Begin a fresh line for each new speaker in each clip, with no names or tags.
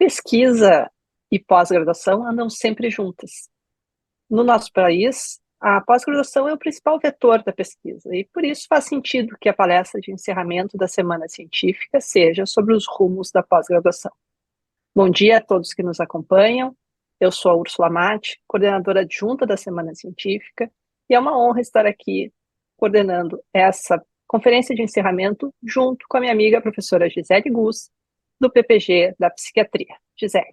Pesquisa e pós-graduação andam sempre juntas. No nosso país, a pós-graduação é o principal vetor da pesquisa e, por isso, faz sentido que a palestra de encerramento da Semana Científica seja sobre os rumos da pós-graduação. Bom dia a todos que nos acompanham. Eu sou a Úrsula Matti, coordenadora adjunta da Semana Científica, e é uma honra estar aqui coordenando essa conferência de encerramento junto com a minha amiga a professora Gisele Gus, do PPG da Psiquiatria. Gisele.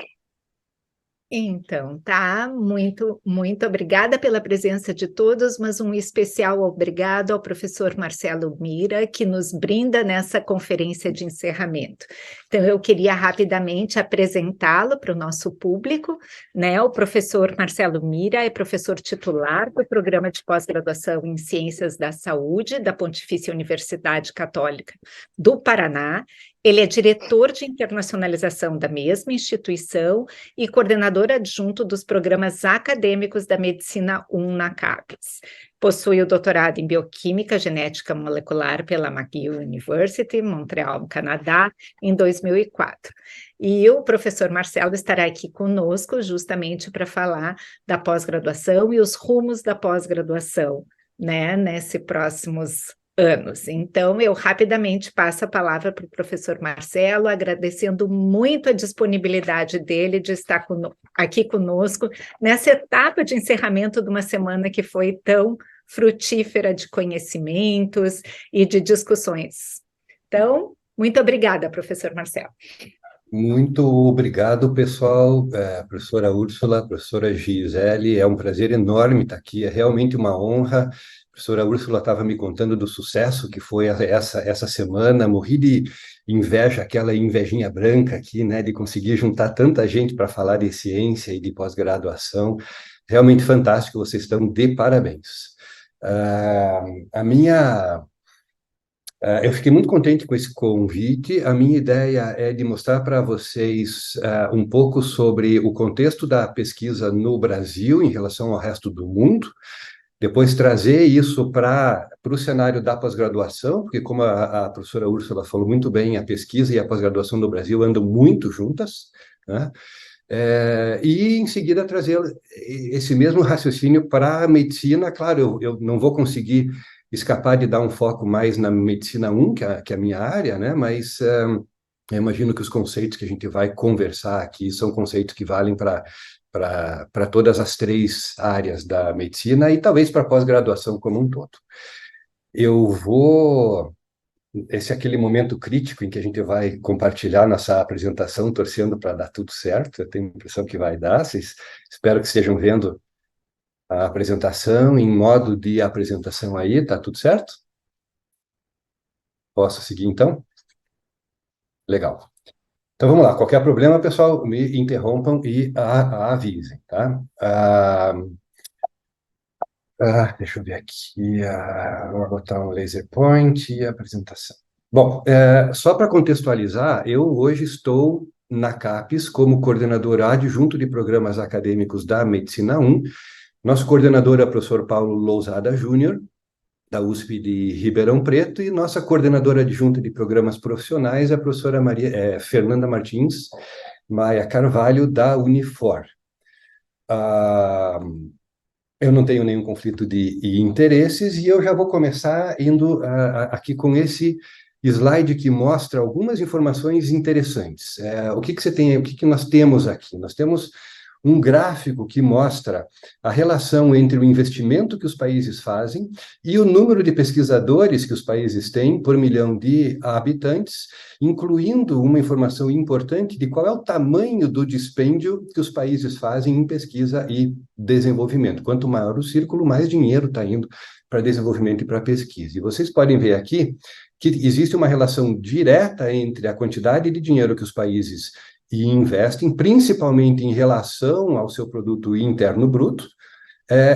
Então, tá, muito obrigada pela presença de todos, mas um especial obrigado ao professor Marcelo Mira, que nos brinda nessa conferência de encerramento. Então, eu queria rapidamente apresentá-lo para o nosso público, né? O professor Marcelo Mira é professor titular do Programa de Pós-Graduação em Ciências da Saúde da Pontifícia Universidade Católica do Paraná. Ele é diretor de internacionalização da mesma instituição e coordenador adjunto dos programas acadêmicos da Medicina 1 na CAPES. Possui o doutorado em Bioquímica Genética Molecular pela McGill University, Montreal, no Canadá, em 2004. E o professor Marcelo estará aqui conosco justamente para falar da pós-graduação e os rumos da pós-graduação, né, nesses próximos anos. Então, eu rapidamente passo a palavra para o professor Marcelo, agradecendo muito a disponibilidade dele de estar aqui conosco nessa etapa de encerramento de uma semana que foi tão frutífera de conhecimentos e de discussões. Então, muito obrigada, professor Marcelo.
Muito obrigado, pessoal, professora Úrsula, professora Gisele, é um prazer enorme estar aqui, é realmente uma honra. A professora Úrsula estava me contando do sucesso que foi essa semana, morri de inveja, aquela invejinha branca aqui, né, de conseguir juntar tanta gente para falar de ciência e de pós-graduação, realmente fantástico, vocês estão de parabéns. Eu fiquei muito contente com esse convite. A minha ideia é de mostrar para vocês um pouco sobre o contexto da pesquisa no Brasil em relação ao resto do mundo, depois trazer isso para o cenário da pós-graduação, porque como a professora Úrsula falou muito bem, a pesquisa e a pós-graduação no Brasil andam muito juntas, né? E em seguida trazer esse mesmo raciocínio para a medicina. Claro, eu não vou conseguir escapar de dar um foco mais na medicina 1, que é a minha área, né? Mas eu imagino que os conceitos que a gente vai conversar aqui são conceitos que valem para todas as três áreas da medicina e talvez para a pós-graduação como um todo. Esse é aquele momento crítico em que a gente vai compartilhar nossa apresentação, torcendo para dar tudo certo. Eu tenho a impressão que vai dar. Espero que estejam vendo a apresentação, em modo de apresentação aí, tá tudo certo? Posso seguir, então? Legal. Então, vamos lá. Qualquer problema, pessoal, me interrompam e avisem, tá? Deixa eu ver aqui. Vou botar um laser point e a apresentação. Bom, só para contextualizar, eu hoje estou na CAPES como coordenador adjunto de programas acadêmicos da Medicina 1. Nosso coordenador é o professor Paulo Lousada Júnior, da USP de Ribeirão Preto, e nossa coordenadora adjunta de programas profissionais é a professora Fernanda Martins Maia Carvalho, da Unifor. Eu não tenho nenhum conflito de interesses e eu já vou começar indo aqui com esse slide que mostra algumas informações interessantes. O que nós temos aqui? Nós temos um gráfico que mostra a relação entre o investimento que os países fazem e o número de pesquisadores que os países têm por milhão de habitantes, incluindo uma informação importante de qual é o tamanho do dispêndio que os países fazem em pesquisa e desenvolvimento. Quanto maior o círculo, mais dinheiro está indo para desenvolvimento e para pesquisa. E vocês podem ver aqui que existe uma relação direta entre a quantidade de dinheiro que os países investem, principalmente em relação ao seu produto interno bruto,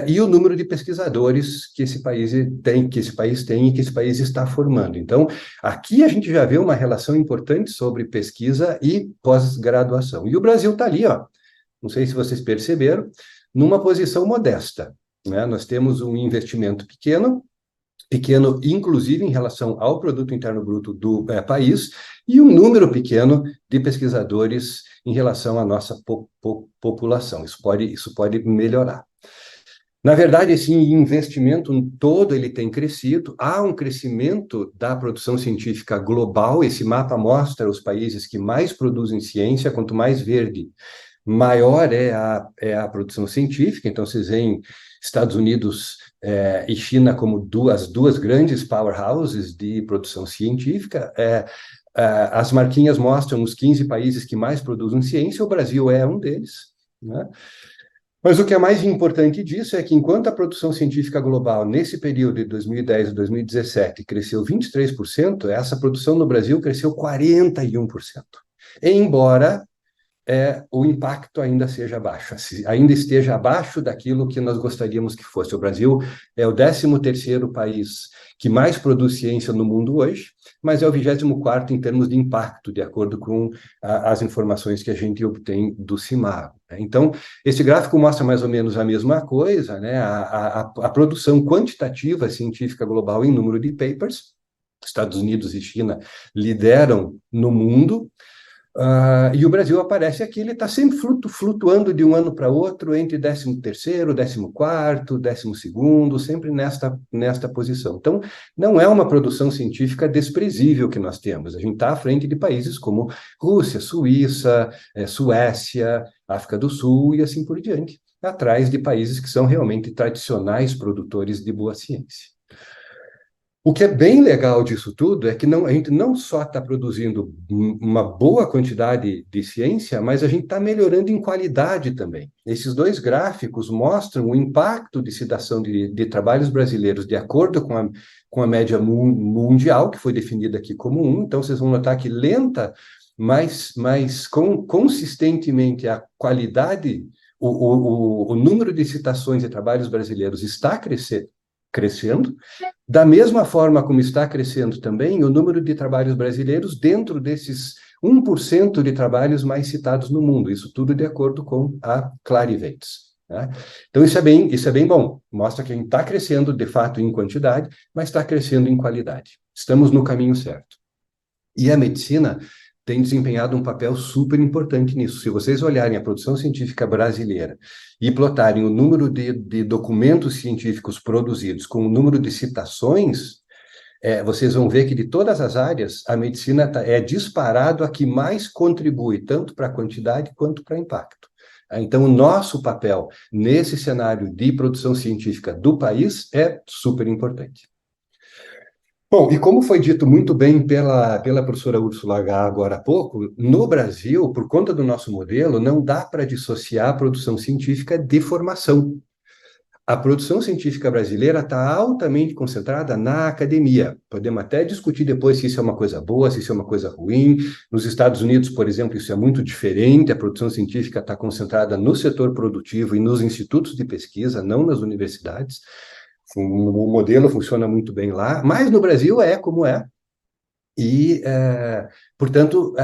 e o número de pesquisadores que esse país tem e que esse país está formando. Então, aqui a gente já vê uma relação importante sobre pesquisa e pós-graduação. E o Brasil está ali, ó, não sei se vocês perceberam, numa posição modesta, né? Nós temos um investimento pequeno, pequeno, inclusive em relação ao produto interno bruto do país, e um número pequeno de pesquisadores em relação à nossa população. Isso pode melhorar. Na verdade, esse investimento todo ele tem crescido, há um crescimento da produção científica global, esse mapa mostra os países que mais produzem ciência, quanto mais verde, maior é a produção científica. Então, vocês veem Estados Unidos e China como as duas grandes powerhouses de produção científica. As marquinhas mostram os 15 países que mais produzem ciência, o Brasil é um deles, né? Mas o que é mais importante disso é que, enquanto a produção científica global, nesse período de 2010 a 2017, cresceu 23%, essa produção no Brasil cresceu 41%. Embora o impacto ainda seja baixo, ainda esteja abaixo daquilo que nós gostaríamos que fosse. O Brasil é o 13º país que mais produz ciência no mundo hoje, mas é o 24º em termos de impacto, de acordo com as informações que a gente obtém do CIMAGO. Então, esse gráfico mostra mais ou menos a mesma coisa, né? A produção quantitativa científica global em número de papers. Estados Unidos e China lideram no mundo, e o Brasil aparece aqui, ele está sempre flutuando de um ano para outro entre 13º, 14º, 12º, sempre nesta posição. Então, não é uma produção científica desprezível que nós temos. A gente está à frente de países como Rússia, Suíça, Suécia, África do Sul e assim por diante, atrás de países que são realmente tradicionais produtores de boa ciência. O que é bem legal disso tudo é que a gente não só está produzindo uma boa quantidade de ciência, mas a gente está melhorando em qualidade também. Esses dois gráficos mostram o impacto de citação de trabalhos brasileiros de acordo com a média mundial, que foi definida aqui como 1. Então, vocês vão notar que lenta, mas consistentemente a qualidade, o número de citações de trabalhos brasileiros está crescendo, da mesma forma como está crescendo também o número de trabalhos brasileiros dentro desses 1% de trabalhos mais citados no mundo, isso tudo de acordo com a Clarivate, né? Então, isso é bem bom, mostra que a gente está crescendo, de fato, em quantidade, mas está crescendo em qualidade. Estamos no caminho certo. E a medicina tem desempenhado um papel super importante nisso. Se vocês olharem a produção científica brasileira e plotarem o número de documentos científicos produzidos com o número de citações, vocês vão ver que de todas as áreas, a medicina é disparado a que mais contribui, tanto para a quantidade quanto para o impacto. Então, o nosso papel nesse cenário de produção científica do país é super importante. Bom, e como foi dito muito bem pela professora Úrsula H. agora há pouco, no Brasil, por conta do nosso modelo, não dá para dissociar a produção científica de formação. A produção científica brasileira está altamente concentrada na academia. Podemos até discutir depois se isso é uma coisa boa, se isso é uma coisa ruim. Nos Estados Unidos, por exemplo, isso é muito diferente. A produção científica está concentrada no setor produtivo e nos institutos de pesquisa, não nas universidades. O modelo funciona muito bem lá, mas no Brasil é como é. E, portanto,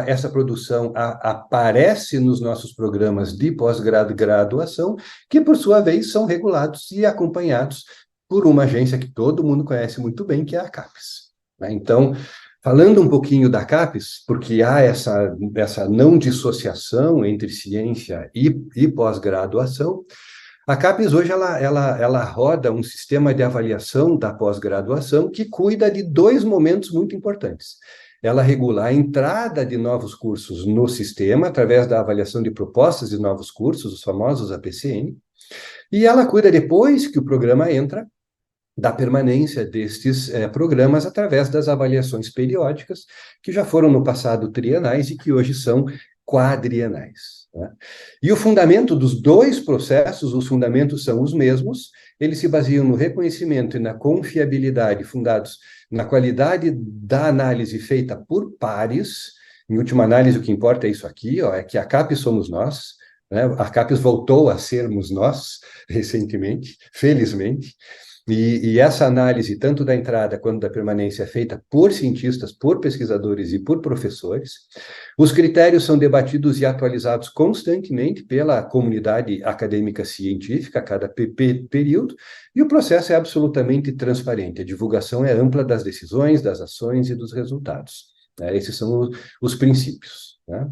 essa produção aparece nos nossos programas de pós-graduação, que, por sua vez, são regulados e acompanhados por uma agência que todo mundo conhece muito bem, que é a CAPES, né? Então, falando um pouquinho da CAPES, porque há essa não dissociação entre ciência e pós-graduação, a CAPES hoje ela roda um sistema de avaliação da pós-graduação que cuida de dois momentos muito importantes. Ela regula a entrada de novos cursos no sistema, através da avaliação de propostas de novos cursos, os famosos APCN, e ela cuida, depois que o programa entra, da permanência destes programas através das avaliações periódicas, que já foram no passado trienais e que hoje são quadrienais, né? E o fundamento dos dois processos, os fundamentos são os mesmos, eles se baseiam no reconhecimento e na confiabilidade, fundados na qualidade da análise feita por pares. Em última análise, o que importa é isso aqui, é que a CAPES somos nós, né? A CAPES voltou a sermos nós recentemente, felizmente. E essa análise, tanto da entrada quanto da permanência, é feita por cientistas, por pesquisadores e por professores. Os critérios são debatidos e atualizados constantemente pela comunidade acadêmica científica a cada período, e o processo é absolutamente transparente. A divulgação é ampla das decisões, das ações e dos resultados. Né? Esses são os princípios. Né?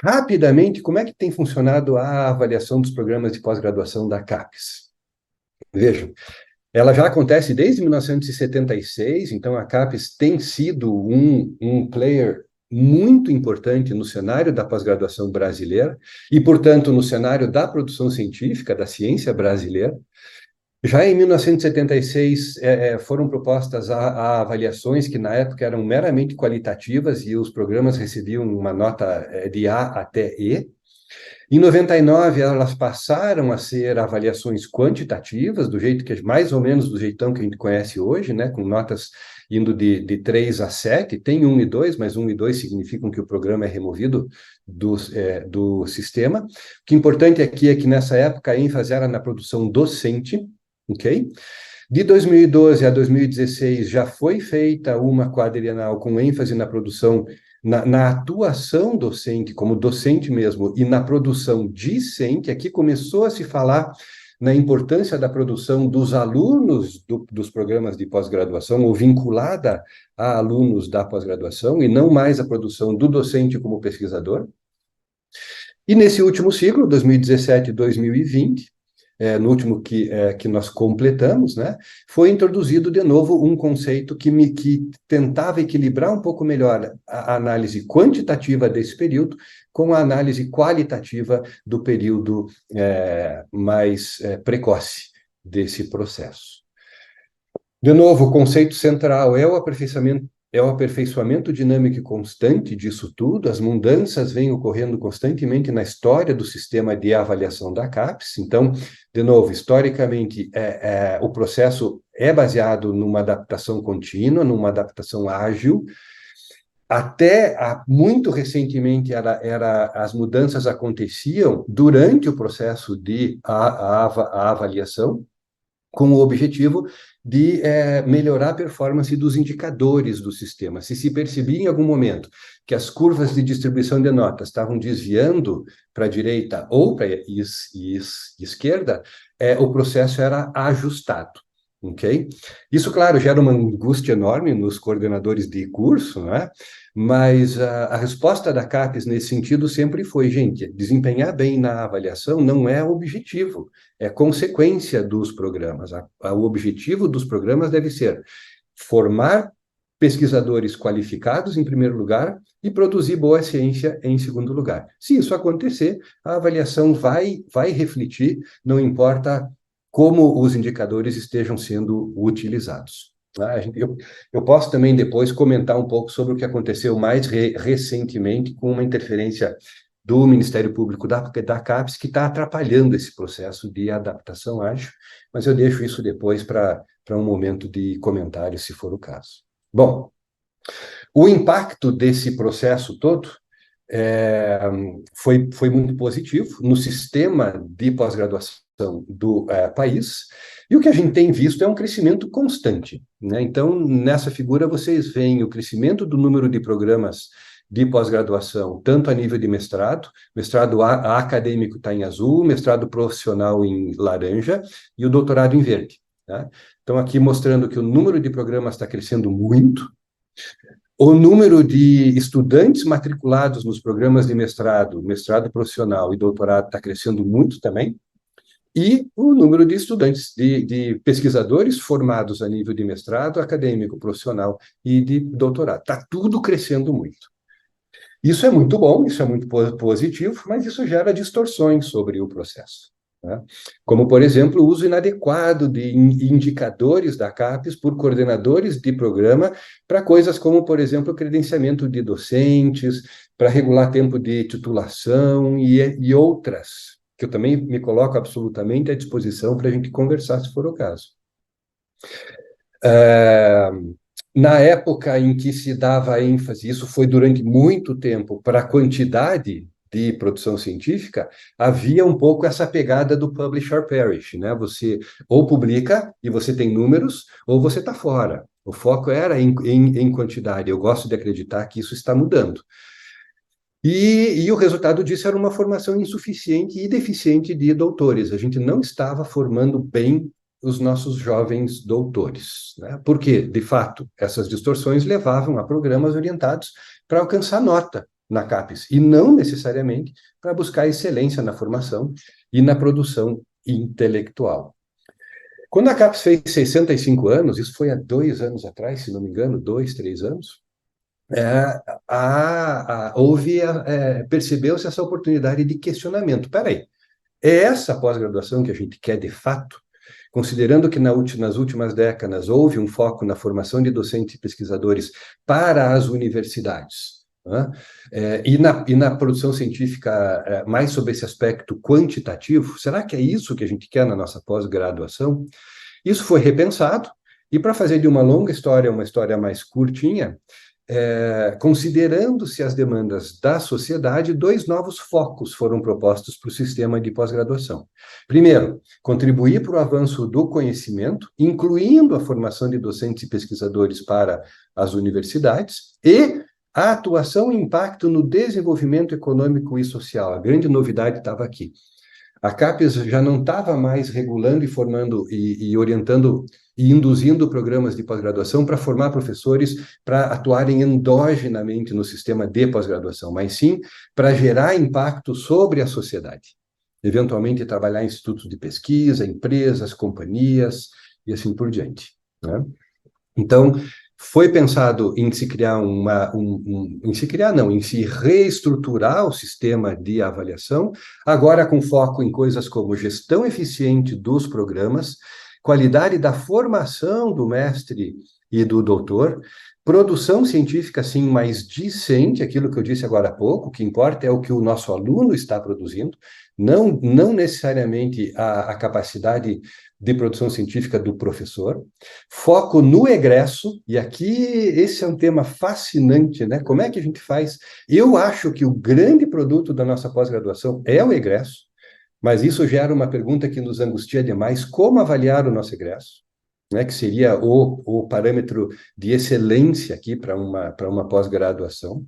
Rapidamente, como é que tem funcionado a avaliação dos programas de pós-graduação da CAPES? Vejam, ela já acontece desde 1976, então a CAPES tem sido um player muito importante no cenário da pós-graduação brasileira e, portanto, no cenário da produção científica, da ciência brasileira. Já em 1976, foram propostas a avaliações que, na época, eram meramente qualitativas e os programas recebiam uma nota de A até E. Em 99, elas passaram a ser avaliações quantitativas, do jeito que, mais ou menos do jeitão que a gente conhece hoje, né, com notas indo de 3 a 7, tem 1 e 2, mas 1 e 2 significam que o programa é removido do sistema. O que é importante aqui é que, nessa época, a ênfase era na produção docente, ok? De 2012 a 2016, já foi feita uma quadrienal com ênfase na produção, na atuação docente, como docente mesmo, e na produção discente. Aqui começou a se falar na importância da produção dos alunos dos programas de pós-graduação, ou vinculada a alunos da pós-graduação, e não mais a produção do docente como pesquisador. E nesse último ciclo, 2017 e 2020, no último que nós completamos, né, foi introduzido de novo um conceito que tentava equilibrar um pouco melhor a análise quantitativa desse período com a análise qualitativa do período mais precoce desse processo. De novo, o conceito central é o aperfeiçoamento dinâmico e constante disso tudo. As mudanças vêm ocorrendo constantemente na história do sistema de avaliação da CAPES. Então, de novo, historicamente, o processo é baseado numa adaptação contínua, numa adaptação ágil. Até muito recentemente, as mudanças aconteciam durante o processo de avaliação, com o objetivo de melhorar a performance dos indicadores do sistema. Se percebia em algum momento que as curvas de distribuição de notas estavam desviando para a direita ou para a esquerda, o processo era ajustado. Okay? Isso, claro, gera uma angústia enorme nos coordenadores de curso, né? Mas a resposta da CAPES nesse sentido sempre foi, gente, desempenhar bem na avaliação não é objetivo, é consequência dos programas. O objetivo dos programas deve ser formar pesquisadores qualificados, em primeiro lugar, e produzir boa ciência, em segundo lugar. Se isso acontecer, a avaliação vai refletir, não importa como os indicadores estejam sendo utilizados. Eu posso também depois comentar um pouco sobre o que aconteceu mais recentemente com uma interferência do Ministério Público da CAPES, que está atrapalhando esse processo de adaptação ágil, mas eu deixo isso depois para um momento de comentário, se for o caso. Bom, o impacto desse processo todo foi muito positivo no sistema de pós-graduação do país, e o que a gente tem visto é um crescimento constante, né? Então, nessa figura, vocês veem o crescimento do número de programas de pós-graduação, tanto a nível de mestrado acadêmico está em azul, mestrado profissional em laranja, e o doutorado em verde. Tá? Então, aqui mostrando que o número de programas está crescendo muito, o número de estudantes matriculados nos programas de mestrado profissional e doutorado está crescendo muito também, e o número de estudantes, de pesquisadores formados a nível de mestrado, acadêmico, profissional e de doutorado. Está tudo crescendo muito. Isso é muito bom, isso é muito positivo, mas isso gera distorções sobre o processo. Né? Como, por exemplo, o uso inadequado de indicadores da CAPES por coordenadores de programa para coisas como, por exemplo, o credenciamento de docentes, para regular tempo de titulação e outras, que eu também me coloco absolutamente à disposição para a gente conversar, se for o caso. Na época em que se dava ênfase, isso foi durante muito tempo, para a quantidade de produção científica, havia um pouco essa pegada do publish or perish, né? Você ou publica e você tem números, ou você está fora. O foco era em quantidade. Eu gosto de acreditar que isso está mudando. E o resultado disso era uma formação insuficiente e deficiente de doutores. A gente não estava formando bem os nossos jovens doutores, né? Porque, de fato, essas distorções levavam a programas orientados para alcançar nota na CAPES, e não necessariamente para buscar excelência na formação e na produção intelectual. Quando a CAPES fez 65 anos, isso foi há 2 anos atrás, se não me engano, 2, 3 anos, percebeu-se essa oportunidade de questionamento. Espera aí, é essa pós-graduação que a gente quer de fato? Considerando que nas últimas décadas houve um foco na formação de docentes e pesquisadores para as universidades, né? E na produção científica, mais sobre esse aspecto quantitativo, será que é isso que a gente quer na nossa pós-graduação? Isso foi repensado, e para fazer de uma longa história uma história mais curtinha, considerando-se as demandas da sociedade, 2 novos focos foram propostos para o sistema de pós-graduação. Primeiro, contribuir para o avanço do conhecimento, incluindo a formação de docentes e pesquisadores para as universidades, e a atuação e impacto no desenvolvimento econômico e social. A grande novidade estava aqui. A CAPES já não estava mais regulando e formando e orientando e induzindo programas de pós-graduação para formar professores para atuarem endogenamente no sistema de pós-graduação, mas sim para gerar impacto sobre a sociedade. Eventualmente trabalhar em institutos de pesquisa, empresas, companhias e assim por diante, né? Então, foi pensado em se criar em se reestruturar o sistema de avaliação, agora com foco em coisas como gestão eficiente dos programas, qualidade da formação do mestre e do doutor, produção científica, sim, mais decente, aquilo que eu disse agora há pouco, o que importa é o que o nosso aluno está produzindo, não necessariamente a capacidade de produção científica do professor, foco no egresso, e aqui esse é um tema fascinante, né? Como é que a gente faz? Eu acho que o grande produto da nossa pós-graduação é o egresso, mas isso gera uma pergunta que nos angustia demais: como avaliar o nosso egresso? Né, que seria o parâmetro de excelência aqui para uma pós-graduação.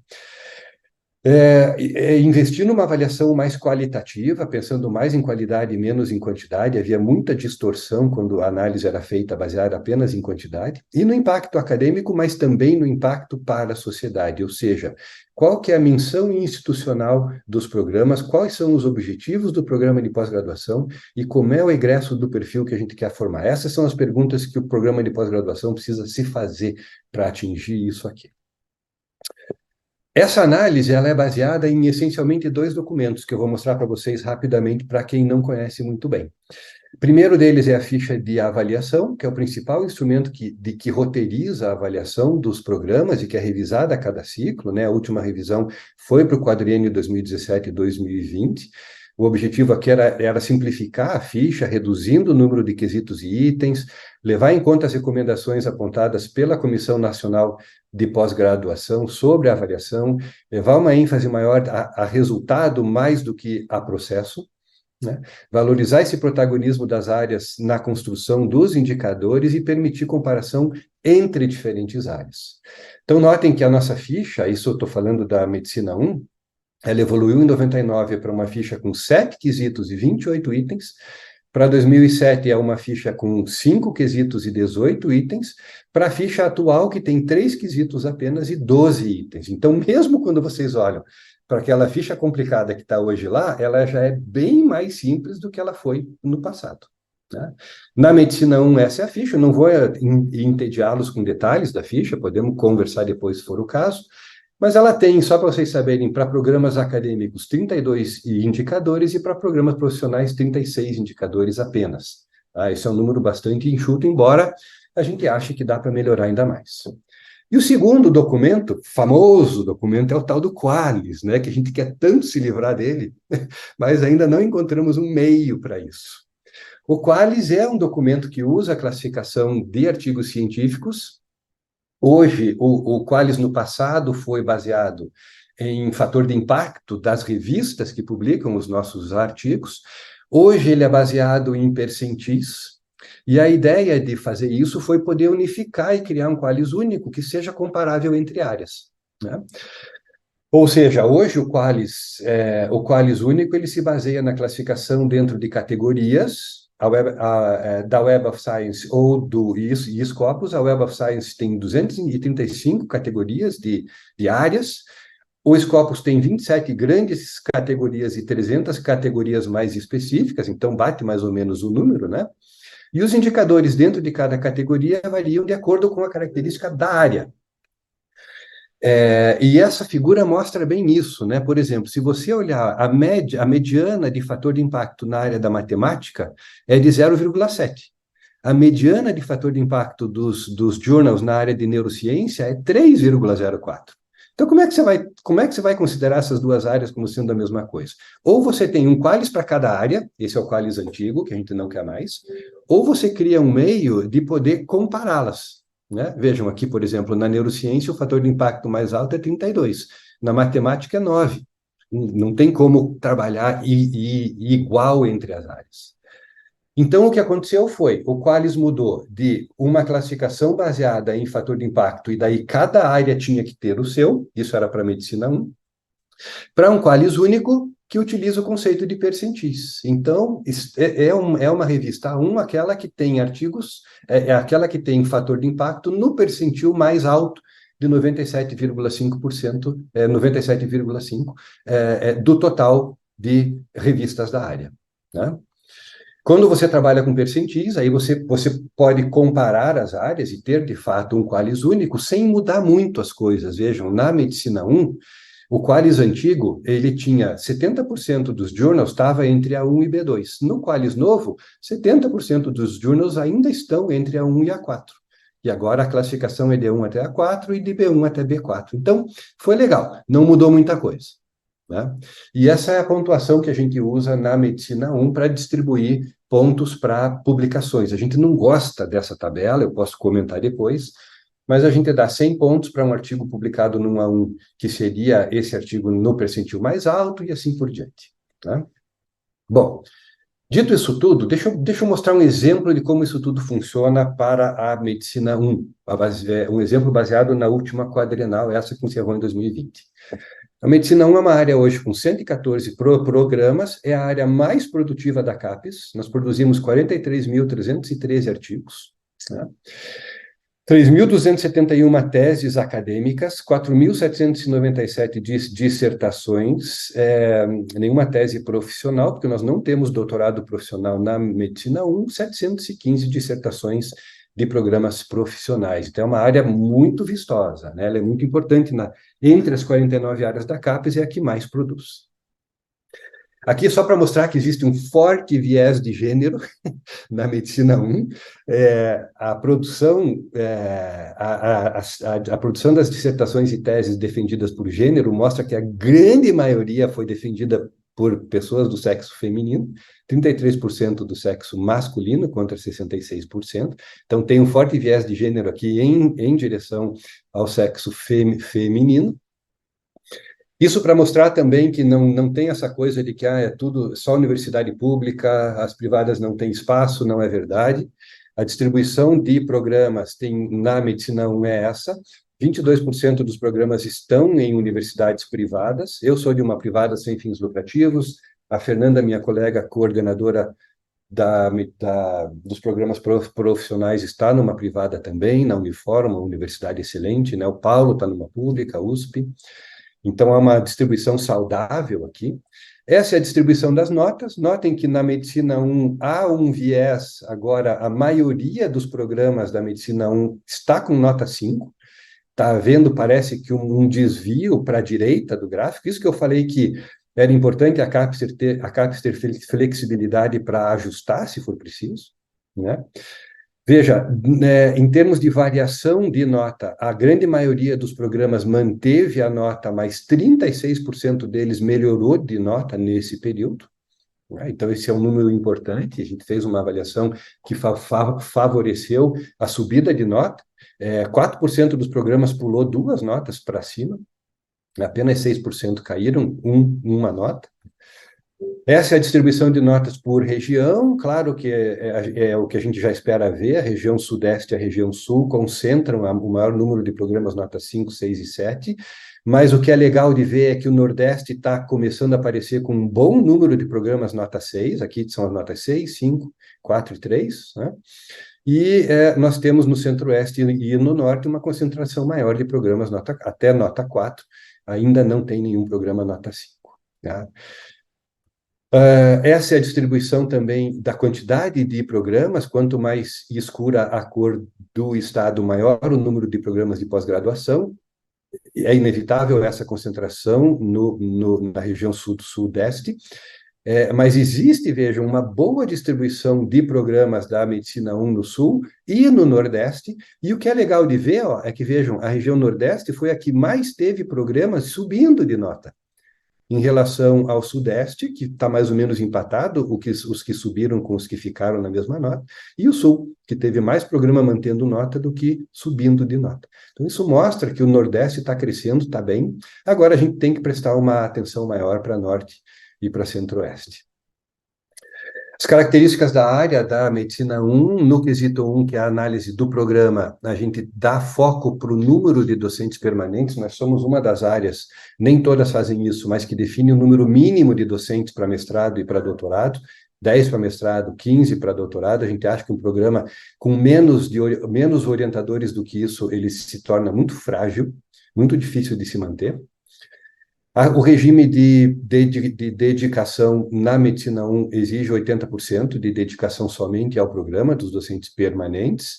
Investir numa avaliação mais qualitativa, pensando mais em qualidade e menos em quantidade. Havia muita distorção quando a análise era feita baseada apenas em quantidade, e no impacto acadêmico, mas também no impacto para a sociedade, ou seja, qual que é a missão institucional dos programas, quais são os objetivos do programa de pós-graduação e como é o egresso do perfil que a gente quer formar. Essas são as perguntas que o programa de pós-graduação precisa se fazer para atingir isso aqui. Essa análise ela é baseada em essencialmente 2 documentos que eu vou mostrar para vocês rapidamente para quem não conhece muito bem. O primeiro deles é a ficha de avaliação, que é o principal instrumento que roteiriza a avaliação dos programas e que é revisada a cada ciclo, né? A última revisão foi para o quadriênio 2017-2020. O objetivo aqui era simplificar a ficha, reduzindo o número de quesitos e itens, levar em conta as recomendações apontadas pela Comissão Nacional de Pós-Graduação sobre a avaliação, levar uma ênfase maior a resultado mais do que a processo, né? Valorizar esse protagonismo das áreas na construção dos indicadores e permitir comparação entre diferentes áreas. Então, notem que a nossa ficha, isso eu estou falando da Medicina 1, ela evoluiu em 99 para uma ficha com 7 quesitos e 28 itens. Para 2007 é uma ficha com 5 quesitos e 18 itens. Para a ficha atual, que tem 3 quesitos apenas e 12 itens. Então, mesmo quando vocês olham para aquela ficha complicada que está hoje lá, ela já é bem mais simples do que ela foi no passado, né? Na Medicina 1, essa é a ficha. Eu não vou entediá-los com detalhes da ficha, podemos conversar depois, se for o caso. Mas ela tem, só para vocês saberem, para programas acadêmicos, 32 indicadores e para programas profissionais, 36 indicadores apenas. Tá? Esse é um número bastante enxuto, embora a gente ache que dá para melhorar ainda mais. E o segundo documento, famoso documento, é o tal do Qualis, né? Que a gente quer tanto se livrar dele, mas ainda não encontramos um meio para isso. O Qualis é um documento que usa a classificação de artigos científicos. Hoje, o Qualis no passado foi baseado em fator de impacto das revistas que publicam os nossos artigos. Hoje ele é baseado em percentis, e a ideia de fazer isso foi poder unificar e criar um qualis único que seja comparável entre áreas, né? Ou seja, hoje o qualis único ele se baseia na classificação dentro de categorias da Web of Science ou do Scopus. A Web of Science tem 235 categorias de áreas. O Scopus tem 27 grandes categorias e 300 categorias mais específicas, então bate mais ou menos o número, né? E os indicadores dentro de cada categoria variam de acordo com a característica da área. E essa figura mostra bem isso, né? Por exemplo, se você olhar a mediana de fator de impacto na área da matemática é de 0,7. A mediana de fator de impacto dos journals na área de neurociência é 3,04. Então, como é que você vai considerar essas duas áreas como sendo a mesma coisa? Ou você tem um qualis para cada área, esse é o qualis antigo, que a gente não quer mais, ou você cria um meio de poder compará-las, né? Vejam aqui, por exemplo, na neurociência o fator de impacto mais alto é 32, na matemática é 9. Não tem como trabalhar igual entre as áreas. Então, o que aconteceu foi, o qualis mudou de uma classificação baseada em fator de impacto, e daí cada área tinha que ter o seu, isso era para medicina 1, para um qualis único que utiliza o conceito de percentis. Então, é uma revista A1, aquela que tem artigos, aquela que tem fator de impacto no percentil mais alto, de 97,5%, 97,5% do total de revistas da área, né? Quando você trabalha com percentis, aí você pode comparar as áreas e ter, de fato, um qualis único sem mudar muito as coisas. Vejam, na Medicina 1, o qualis antigo, ele tinha 70% dos journals estava entre A1 e B2. No qualis novo, 70% dos journals ainda estão entre A1 e A4. E agora a classificação é de A1 até A4 e de B1 até B4. Então, foi legal, não mudou muita coisa, né? E essa é a pontuação que a gente usa na Medicina 1 para distribuir pontos para publicações. A gente não gosta dessa tabela, eu posso comentar depois, mas a gente dá 100 pontos para um artigo publicado num A1, que seria esse artigo no percentil mais alto, e assim por diante, né? Bom, dito isso tudo, deixa eu mostrar um exemplo de como isso tudo funciona para a Medicina 1, um exemplo baseado na última quadrenal, essa que encerrou em 2020. A Medicina 1 é uma área hoje com 114 programas, é a área mais produtiva da CAPES, nós produzimos 43.313 artigos, né? 3.271 teses acadêmicas, 4.797 dissertações, nenhuma tese profissional, porque nós não temos doutorado profissional na Medicina 1, 715 dissertações de programas profissionais. Então, é uma área muito vistosa, né? Ela é muito importante entre as 49 áreas da CAPES, é a que mais produz. Aqui, só para mostrar que existe um forte viés de gênero na Medicina 1, a produção das dissertações e teses defendidas por gênero mostra que a grande maioria foi defendida por pessoas do sexo feminino, 33% do sexo masculino contra 66%. Então, tem um forte viés de gênero aqui em direção ao sexo feminino. Isso para mostrar também que não tem essa coisa de que é tudo só universidade pública, as privadas não têm espaço, não é verdade. A distribuição de programas na Medicina 1 é essa, 22% dos programas estão em universidades privadas, eu sou de uma privada sem fins lucrativos, a Fernanda, minha colega coordenadora dos programas profissionais, está numa privada também, na Unifor, uma universidade excelente, né? O Paulo está numa pública, USP. Então, há uma distribuição saudável aqui. Essa é a distribuição das notas. Notem que na Medicina 1 há um viés, agora a maioria dos programas da Medicina 1 está com nota 5. Está havendo, parece que um desvio para a direita do gráfico. Isso que eu falei que era importante a CAPES ter flexibilidade para ajustar, se for preciso, né? Veja, em termos de variação de nota, a grande maioria dos programas manteve a nota, mas 36% deles melhorou de nota nesse período, né? Então, esse é um número importante. A gente fez uma avaliação que favoreceu a subida de nota. 4% dos programas pulou 2 notas para cima. Apenas 6% caíram, uma nota. Essa é a distribuição de notas por região. Claro que é o que a gente já espera ver. A região Sudeste e a região Sul concentram o maior número de programas nota 5, 6 e 7. Mas o que é legal de ver é que o Nordeste está começando a aparecer com um bom número de programas nota 6. Aqui são as notas 6, 5, 4 e 3, né? E nós temos no Centro-Oeste e no Norte uma concentração maior de programas até nota 4. Ainda não tem nenhum programa nota 5. Tá? Essa é a distribuição também da quantidade de programas. Quanto mais escura a cor do estado, maior o número de programas de pós-graduação. É inevitável essa concentração na região sul-sudeste, mas existe, vejam, uma boa distribuição de programas da Medicina 1 no sul e no Nordeste, e o que é legal de ver, ó, é que, vejam, a região Nordeste foi a que mais teve programas subindo de nota, em relação ao Sudeste, que está mais ou menos empatado, os que subiram com os que ficaram na mesma nota, e o Sul, que teve mais programa mantendo nota do que subindo de nota. Então, isso mostra que o Nordeste está crescendo, está bem. Agora, a gente tem que prestar uma atenção maior para Norte e para Centro-Oeste. As características da área da Medicina 1, no quesito 1, que é a análise do programa, a gente dá foco para o número de docentes permanentes. Nós somos uma das áreas, nem todas fazem isso, mas que define o número mínimo de docentes para mestrado e para doutorado, 10 para mestrado, 15 para doutorado. A gente acha que um programa com menos orientadores do que isso, ele se torna muito frágil, muito difícil de se manter. O regime de dedicação na Medicina 1 exige 80% de dedicação somente ao programa dos docentes permanentes.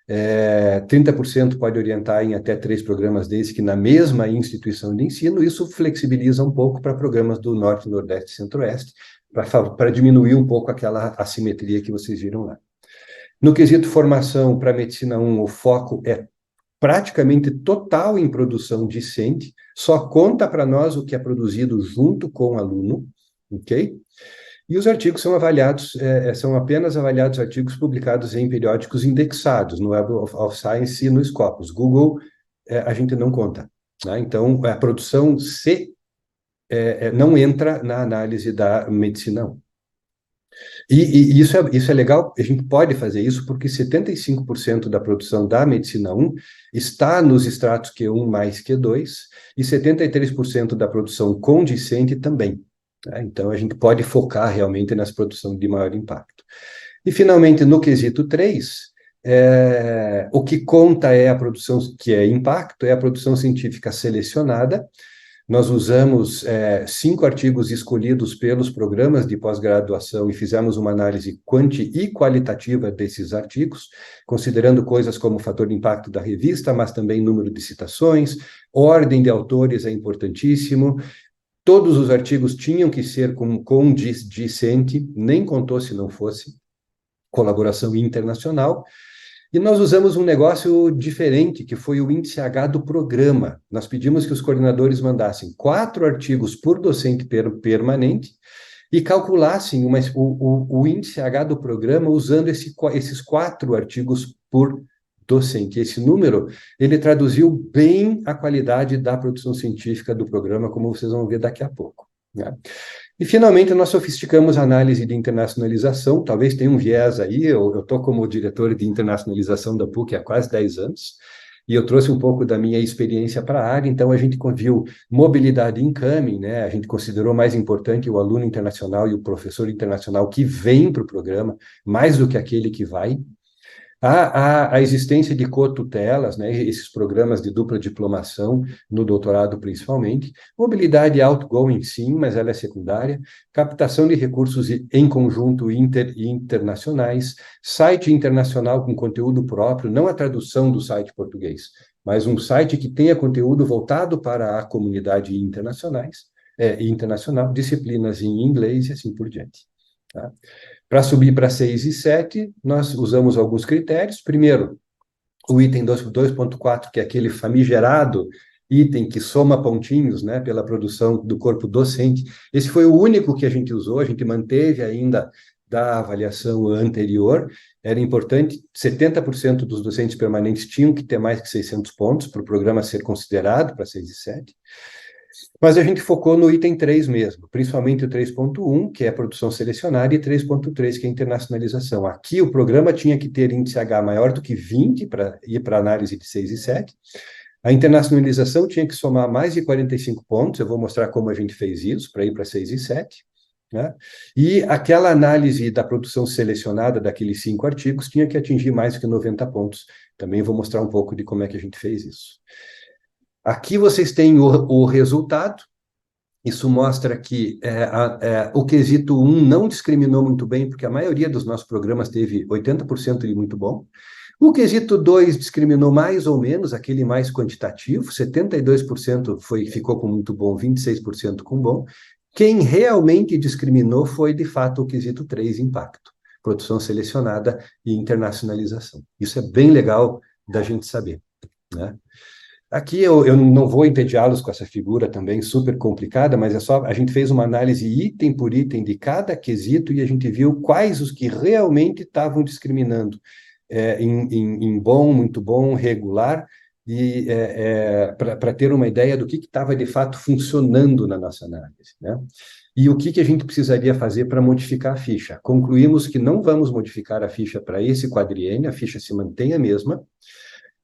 30% pode orientar em até 3 programas desde que na mesma instituição de ensino. Isso flexibiliza um pouco para programas do Norte, Nordeste e Centro-Oeste, para diminuir um pouco aquela assimetria que vocês viram lá. No quesito formação para a Medicina 1, o foco é praticamente total em produção discente, só conta para nós o que é produzido junto com o aluno, ok? E os artigos são avaliados, são apenas avaliados artigos publicados em periódicos indexados, no Web of Science e no Scopus. Google, a gente não conta, né? Então, a produção não entra na análise da Medicina 1. E isso é legal, a gente pode fazer isso porque 75% da produção da Medicina 1 está nos estratos Q1 mais Q2 e 73% da produção condicente também. Tá? Então, a gente pode focar realmente nas produções de maior impacto. E, finalmente, no quesito 3, o que conta é a produção que é impacto, é a produção científica selecionada. Nós usamos 5 artigos escolhidos pelos programas de pós-graduação e fizemos uma análise e qualitativa desses artigos, considerando coisas como o fator de impacto da revista, mas também número de citações, ordem de autores é importantíssimo. Todos os artigos tinham que ser condicente, nem contou se não fosse colaboração internacional. E nós usamos um negócio diferente, que foi o índice H do programa. Nós pedimos que os coordenadores mandassem 4 artigos por docente permanente e calculassem o índice H do programa usando esses 4 artigos por docente. Esse número, ele traduziu bem a qualidade da produção científica do programa, como vocês vão ver daqui a pouco, né? E, finalmente, nós sofisticamos a análise de internacionalização. Talvez tenha um viés aí, eu estou como diretor de internacionalização da PUC há quase 10 anos, e eu trouxe um pouco da minha experiência para a área. Então, a gente viu mobilidade incoming, né? A gente considerou mais importante o aluno internacional e o professor internacional que vem para o programa, mais do que aquele que vai. A existência de cotutelas, né, esses programas de dupla diplomação, no doutorado principalmente. Mobilidade outgoing, sim, mas ela é secundária. Captação de recursos em conjunto internacionais. Site internacional com conteúdo próprio, não a tradução do site português, mas um site que tenha conteúdo voltado para a comunidade internacional, disciplinas em inglês e assim por diante. Tá? Para subir para 6 e 7, nós usamos alguns critérios. Primeiro, o item 2.4, que é aquele famigerado item que soma pontinhos, né, pela produção do corpo docente. Esse foi o único que a gente usou, a gente manteve ainda da avaliação anterior. Era importante, 70% dos docentes permanentes tinham que ter mais que 600 pontos para o programa ser considerado para 6 e 7. Mas a gente focou no item 3 mesmo, principalmente o 3.1, que é a produção selecionada, e 3.3, que é a internacionalização. Aqui o programa tinha que ter índice H maior do que 20 para ir para a análise de 6 e 7. A internacionalização tinha que somar mais de 45 pontos, eu vou mostrar como a gente fez isso, para ir para 6 e 7. Né? E aquela análise da produção selecionada daqueles 5 artigos tinha que atingir mais do que 90 pontos. Também vou mostrar um pouco de como é que a gente fez isso. Aqui vocês têm o resultado. Isso mostra que o quesito 1 não discriminou muito bem, porque a maioria dos nossos programas teve 80% de muito bom. O quesito 2 discriminou mais ou menos, aquele mais quantitativo, 72% ficou com muito bom, 26% com bom. Quem realmente discriminou foi, de fato, o quesito 3, impacto, produção selecionada e internacionalização. Isso é bem legal da gente saber, né? Aqui eu não vou entediá-los com essa figura também super complicada, mas é só, a gente fez uma análise item por item de cada quesito e a gente viu quais os que realmente estavam discriminando em bom, muito bom, regular, e para ter uma ideia do que estava de fato funcionando na nossa análise, né? E o que a gente precisaria fazer para modificar a ficha? Concluímos que não vamos modificar a ficha para esse quadriênio, a ficha se mantém a mesma,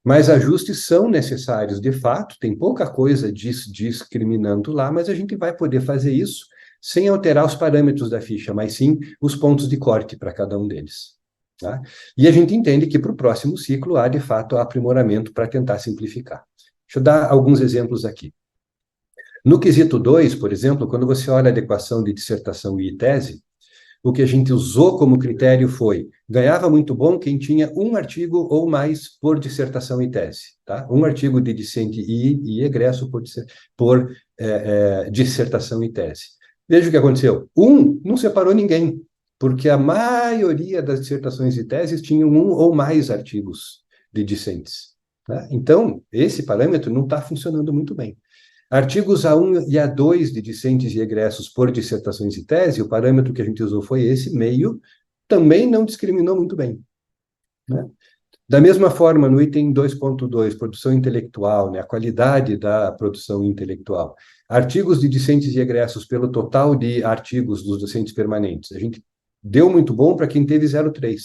mas ajustes são necessários, de fato, tem pouca coisa discriminando lá, mas a gente vai poder fazer isso sem alterar os parâmetros da ficha, mas sim os pontos de corte para cada um deles. Tá? E a gente entende que para o próximo ciclo há, de fato, aprimoramento para tentar simplificar. Deixa eu dar alguns exemplos aqui. No quesito 2, por exemplo, quando você olha a adequação de dissertação e tese, o que a gente usou como critério foi, ganhava muito bom quem tinha um artigo ou mais por dissertação e tese, tá? Um artigo de discente e egresso por dissertação e tese. Veja o que aconteceu. Não separou ninguém, porque a maioria das dissertações e teses tinham um ou mais artigos de discentes. Tá? Então, esse parâmetro não está funcionando muito bem. Artigos A1 e A2 de discentes e egressos por dissertações e tese, o parâmetro que a gente usou foi esse, meio, também não discriminou muito bem. Né? Da mesma forma, no item 2.2, produção intelectual, né, a qualidade da produção intelectual, artigos de discentes e egressos pelo total de artigos dos docentes permanentes, a gente deu muito bom para quem teve 0,3.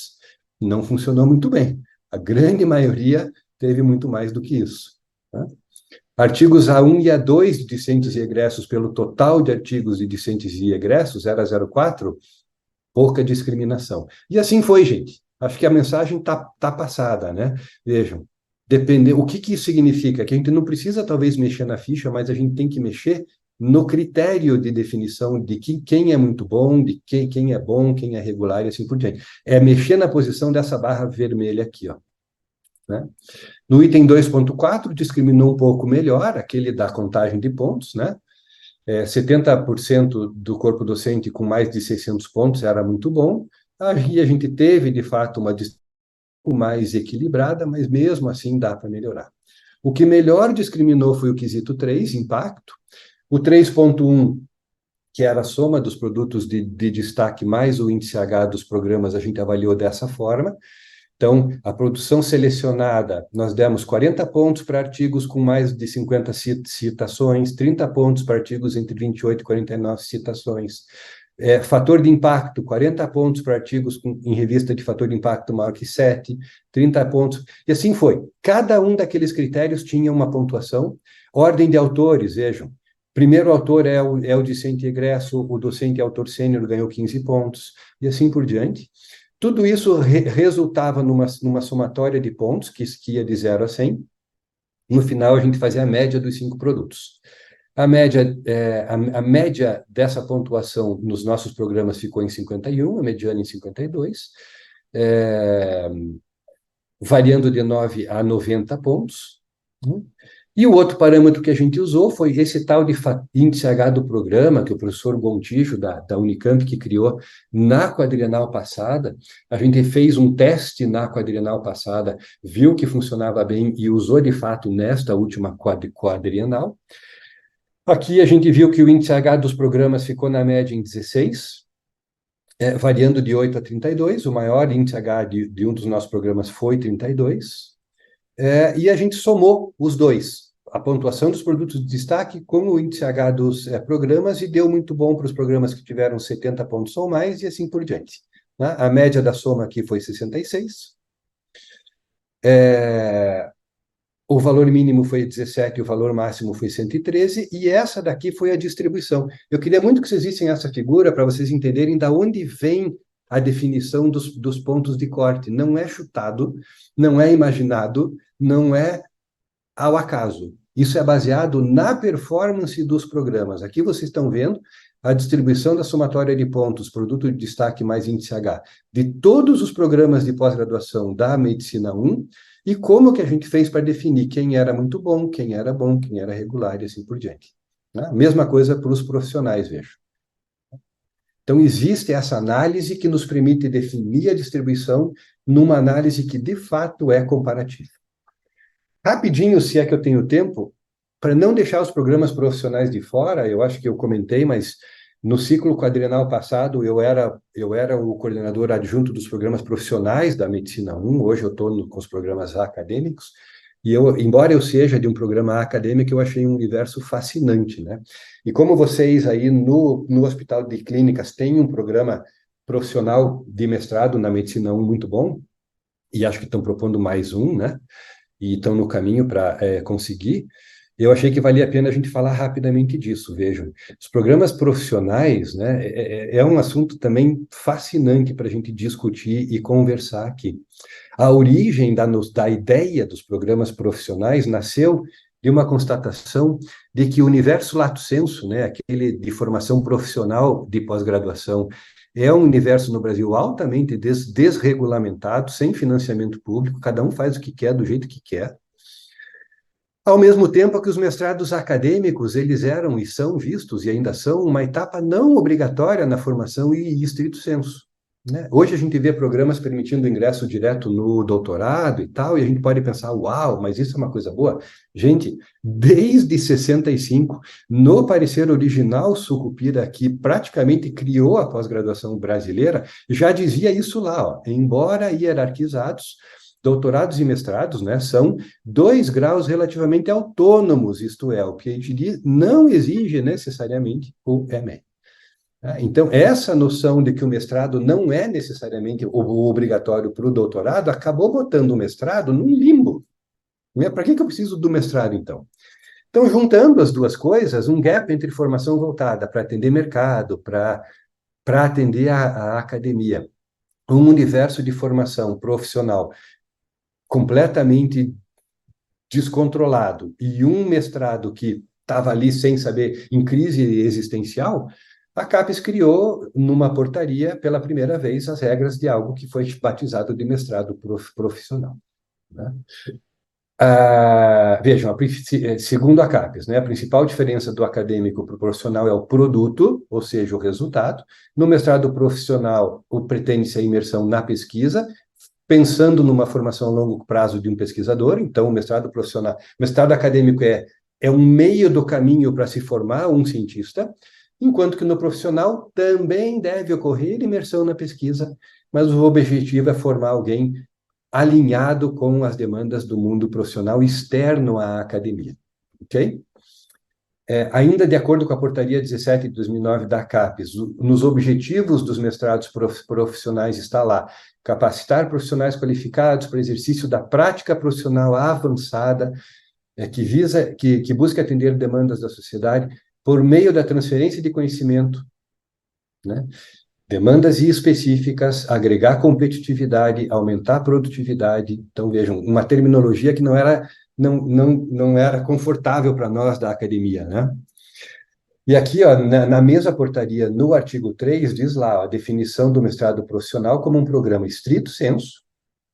Não funcionou muito bem. A grande maioria teve muito mais do que isso. Tá? Artigos A1 e A2 de discentes e egressos pelo total de artigos de discentes e egressos, 0 a 0,4, pouca discriminação. E assim foi, gente. Acho que a mensagem tá passada, né? Vejam, o que isso significa? Que a gente não precisa, talvez, mexer na ficha, mas a gente tem que mexer no critério de definição de quem é muito bom, de quem é bom, quem é regular e assim por diante. É mexer na posição dessa barra vermelha aqui, ó. Né? No item 2.4, discriminou um pouco melhor, aquele da contagem de pontos, né? 70% do corpo docente com mais de 600 pontos era muito bom. Aí a gente teve, de fato, uma distribuição mais equilibrada, mas mesmo assim dá para melhorar. O que melhor discriminou foi o quesito 3, impacto. O 3.1, que era a soma dos produtos de destaque mais o índice H dos programas, a gente avaliou dessa forma. Então, a produção selecionada, nós demos 40 pontos para artigos com mais de 50 citações, 30 pontos para artigos entre 28 e 49 citações. Fator de impacto, 40 pontos para artigos em revista de fator de impacto maior que 7, 30 pontos, e assim foi. Cada um daqueles critérios tinha uma pontuação. Ordem de autores, vejam. Primeiro autor é o discente egresso, o docente autor sênior ganhou 15 pontos, e assim por diante. Tudo isso resultava numa somatória de pontos, que ia de 0 a 100. No final, a gente fazia a média dos 5 produtos. A média dessa pontuação nos nossos programas ficou em 51, a mediana em 52, variando de 9 a 90 pontos. E o outro parâmetro que a gente usou foi esse tal de índice H do programa, que o professor Gontijo, da Unicamp, que criou na quadrienal passada. A gente fez um teste na quadrienal passada, viu que funcionava bem e usou, de fato, nesta última quadrienal. Aqui a gente viu que o índice H dos programas ficou na média em 16, variando de 8 a 32. O maior índice H de um dos nossos programas foi 32. E a gente somou os dois. a pontuação dos produtos de destaque com o índice H dos programas e deu muito bom para os programas que tiveram 70 pontos ou mais e assim por diante. Né? A média da soma aqui foi 66. O valor mínimo foi 17, o valor máximo foi 113, e essa daqui foi a distribuição. Eu queria muito que vocês vissem essa figura para vocês entenderem da onde vem a definição dos pontos de corte. Não é chutado, não é imaginado, não é ao acaso. Isso é baseado na performance dos programas. Aqui vocês estão vendo a distribuição da somatória de pontos, produto de destaque mais índice H, de todos os programas de pós-graduação da Medicina 1, e como que a gente fez para definir quem era muito bom, quem era bom, quem era regular e assim por diante. Né? Mesma coisa para os profissionais, vejo. Então, existe essa análise que nos permite definir a distribuição numa análise que, de fato, é comparativa. Rapidinho, se é que eu tenho tempo, para não deixar os programas profissionais de fora, eu acho que eu comentei, mas no ciclo quadrienal passado eu era o coordenador adjunto dos programas profissionais da Medicina 1, hoje eu estou com os programas acadêmicos, e embora eu seja de um programa acadêmico, eu achei um universo fascinante, né? E como vocês aí no Hospital de Clínicas têm um programa profissional de mestrado na Medicina 1 muito bom, e acho que estão propondo mais um, né? E estão no caminho para conseguir, eu achei que valia a pena a gente falar rapidamente disso. Vejam, os programas profissionais, né, é um assunto também fascinante para a gente discutir e conversar aqui. A origem da ideia dos programas profissionais nasceu de uma constatação de que o universo lato sensu, né, aquele de formação profissional de pós-graduação, é um universo no Brasil altamente desregulamentado, sem financiamento público, cada um faz o que quer, do jeito que quer. Ao mesmo tempo que os mestrados acadêmicos, eles eram e são vistos, e ainda são, uma etapa não obrigatória na formação e estrito sensu. Né? Hoje a gente vê programas permitindo ingresso direto no doutorado e tal, e a gente pode pensar, uau, mas isso é uma coisa boa. Gente, desde 65, no parecer original Sucupira, que praticamente criou a pós-graduação brasileira, já dizia isso lá, ó, embora hierarquizados, doutorados e mestrados, né, são 2 graus relativamente autônomos, isto é, o PhD não exige necessariamente o MA. Então, essa noção de que o mestrado não é necessariamente o obrigatório para o doutorado, acabou botando o mestrado num limbo. Para que eu preciso do mestrado, então? Então, juntando as duas coisas, um gap entre formação voltada para atender mercado, para atender a academia, um universo de formação profissional completamente descontrolado e um mestrado que estava ali sem saber, em crise existencial, a CAPES criou, numa portaria, pela primeira vez, as regras de algo que foi batizado de mestrado profissional. Né? Vejam, segundo a CAPES, né, a principal diferença do acadêmico para o profissional é o produto, ou seja, o resultado. No mestrado profissional, pretende-se a imersão na pesquisa, pensando numa formação a longo prazo de um pesquisador. Então, o mestrado profissional, mestrado acadêmico é um meio do caminho para se formar um cientista, enquanto que no profissional também deve ocorrer imersão na pesquisa, mas o objetivo é formar alguém alinhado com as demandas do mundo profissional externo à academia, ok? Ainda de acordo com a portaria 17 de 2009 da CAPES, nos objetivos dos mestrados profissionais está lá, capacitar profissionais qualificados para exercício da prática profissional avançada, que busca atender demandas da sociedade por meio da transferência de conhecimento, né? Demandas específicas, agregar competitividade, aumentar a produtividade. Então, vejam, uma terminologia que não era confortável para nós da academia, né? E aqui, ó, na mesma portaria, no artigo 3, diz lá, ó, a definição do mestrado profissional como um programa estrito sensu,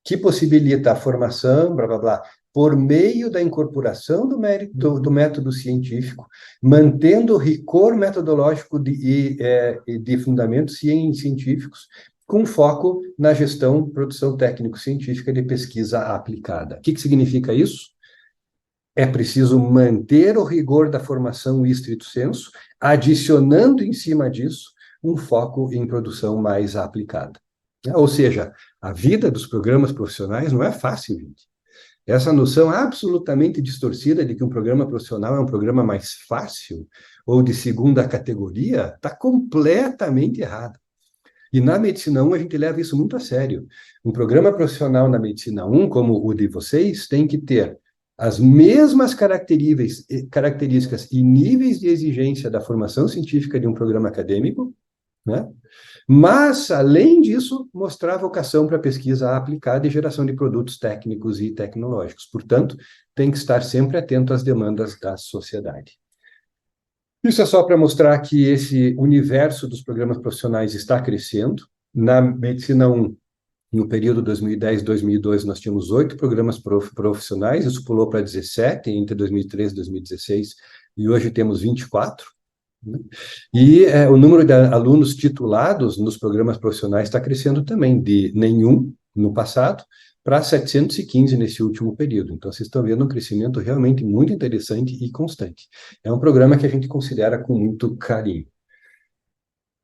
que possibilita a formação, blá, blá, blá, por meio da incorporação do método científico, mantendo o rigor metodológico de fundamentos científicos, com foco na gestão, produção técnico-científica de pesquisa aplicada. O que significa isso? É preciso manter o rigor da formação stricto sensu, adicionando em cima disso um foco em produção mais aplicada. Ou seja, a vida dos programas profissionais não é fácil, gente. Essa noção absolutamente distorcida de que um programa profissional é um programa mais fácil ou de segunda categoria está completamente errada. E na Medicina 1 a gente leva isso muito a sério. Um programa profissional na Medicina 1, como o de vocês, tem que ter as mesmas características e níveis de exigência da formação científica de um programa acadêmico, né? Mas, além disso, mostrar vocação para pesquisa aplicada e geração de produtos técnicos e tecnológicos. Portanto, tem que estar sempre atento às demandas da sociedade. Isso é só para mostrar que esse universo dos programas profissionais está crescendo. Na Medicina 1, no período 2010-2012, nós tínhamos 8 programas profissionais, isso pulou para 17 entre 2013 e 2016, e hoje temos 24. Né? E o número de alunos titulados nos programas profissionais está crescendo também, de nenhum no passado para 715 nesse último período. Então, vocês estão vendo um crescimento realmente muito interessante e constante. É um programa que a gente considera com muito carinho.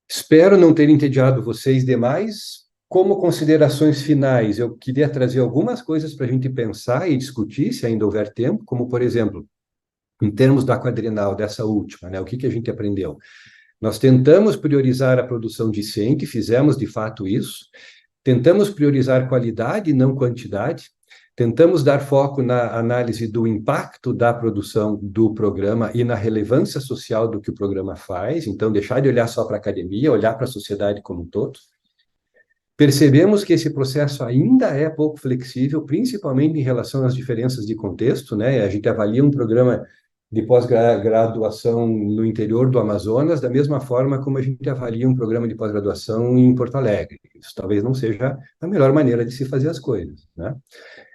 Espero não ter entediado vocês demais. Como considerações finais, eu queria trazer algumas coisas para a gente pensar e discutir, se ainda houver tempo, como, por exemplo, em termos da quadrenal, dessa última, né? O que a gente aprendeu? Nós tentamos priorizar a produção discente, fizemos de fato isso, tentamos priorizar qualidade e não quantidade, tentamos dar foco na análise do impacto da produção do programa e na relevância social do que o programa faz, então deixar de olhar só para a academia, olhar para a sociedade como um todo. Percebemos que esse processo ainda é pouco flexível, principalmente em relação às diferenças de contexto, né? A gente avalia um programa de pós-graduação no interior do Amazonas, da mesma forma como a gente avalia um programa de pós-graduação em Porto Alegre. Isso talvez não seja a melhor maneira de se fazer as coisas, né?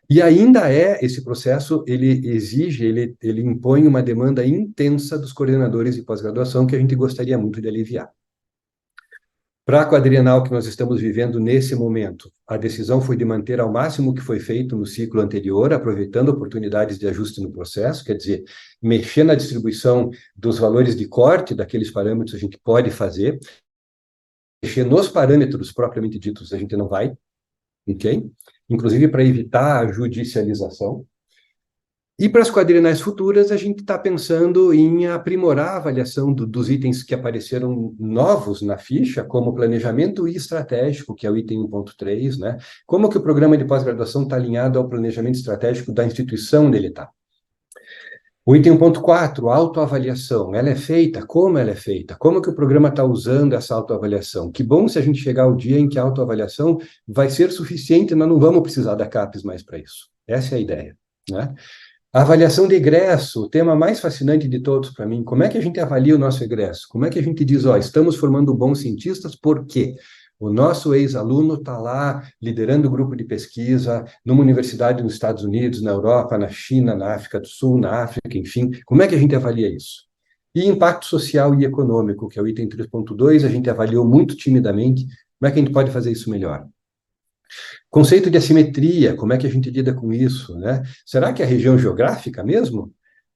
E ainda esse processo, ele exige, ele impõe uma demanda intensa dos coordenadores de pós-graduação que a gente gostaria muito de aliviar. Para a quadrienal que nós estamos vivendo nesse momento, a decisão foi de manter ao máximo o que foi feito no ciclo anterior, aproveitando oportunidades de ajuste no processo, quer dizer, mexer na distribuição dos valores de corte daqueles parâmetros a gente pode fazer, mexer nos parâmetros propriamente ditos a gente não vai, ok? Inclusive para evitar a judicialização. E para as quadrienais futuras, a gente está pensando em aprimorar a avaliação dos itens que apareceram novos na ficha, como planejamento estratégico, que é o item 1.3, né? Como que o programa de pós-graduação está alinhado ao planejamento estratégico da instituição onde ele está. O item 1.4, autoavaliação, ela é feita? Como ela é feita? Como que o programa está usando essa autoavaliação? Que bom se a gente chegar ao dia em que a autoavaliação vai ser suficiente, nós não vamos precisar da CAPES mais para isso. Essa é a ideia, né? A avaliação de egresso, o tema mais fascinante de todos para mim. Como é que a gente avalia o nosso egresso? Como é que a gente diz, estamos formando bons cientistas, por quê? O nosso ex-aluno está lá liderando o grupo de pesquisa numa universidade nos Estados Unidos, na Europa, na China, na África do Sul, na África, enfim. Como é que a gente avalia isso? E impacto social e econômico, que é o item 3.2, a gente avaliou muito timidamente. Como é que a gente pode fazer isso melhor? Conceito de assimetria, como é que a gente lida com isso, né? Será que é a região geográfica mesmo?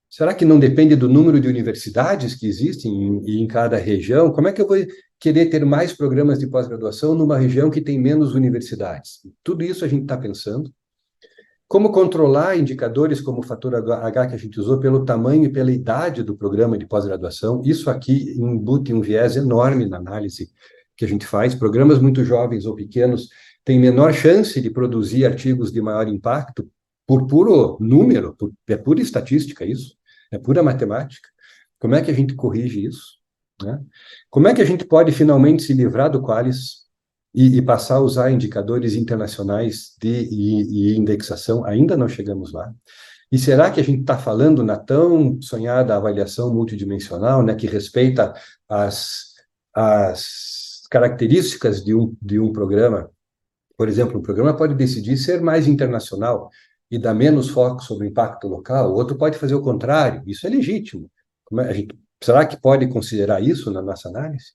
Será que não depende do número de universidades que existem em cada região? Como é que eu vou querer ter mais programas de pós-graduação numa região que tem menos universidades? Tudo isso a gente está pensando. Como controlar indicadores como o fator H que a gente usou pelo tamanho e pela idade do programa de pós-graduação? Isso aqui embute um viés enorme na análise que a gente faz. Programas muito jovens ou pequenos têm menor chance de produzir artigos de maior impacto por puro número, é pura estatística isso, é pura matemática. Como é que a gente corrige isso, né? Como é que a gente pode finalmente se livrar do Qualis e passar a usar indicadores internacionais e indexação? Ainda não chegamos lá. E será que a gente está falando na tão sonhada avaliação multidimensional, né, que respeita as características de um programa? Por exemplo, um programa pode decidir ser mais internacional e dar menos foco sobre o impacto local, o outro pode fazer o contrário, isso é legítimo. Será que pode considerar isso na nossa análise?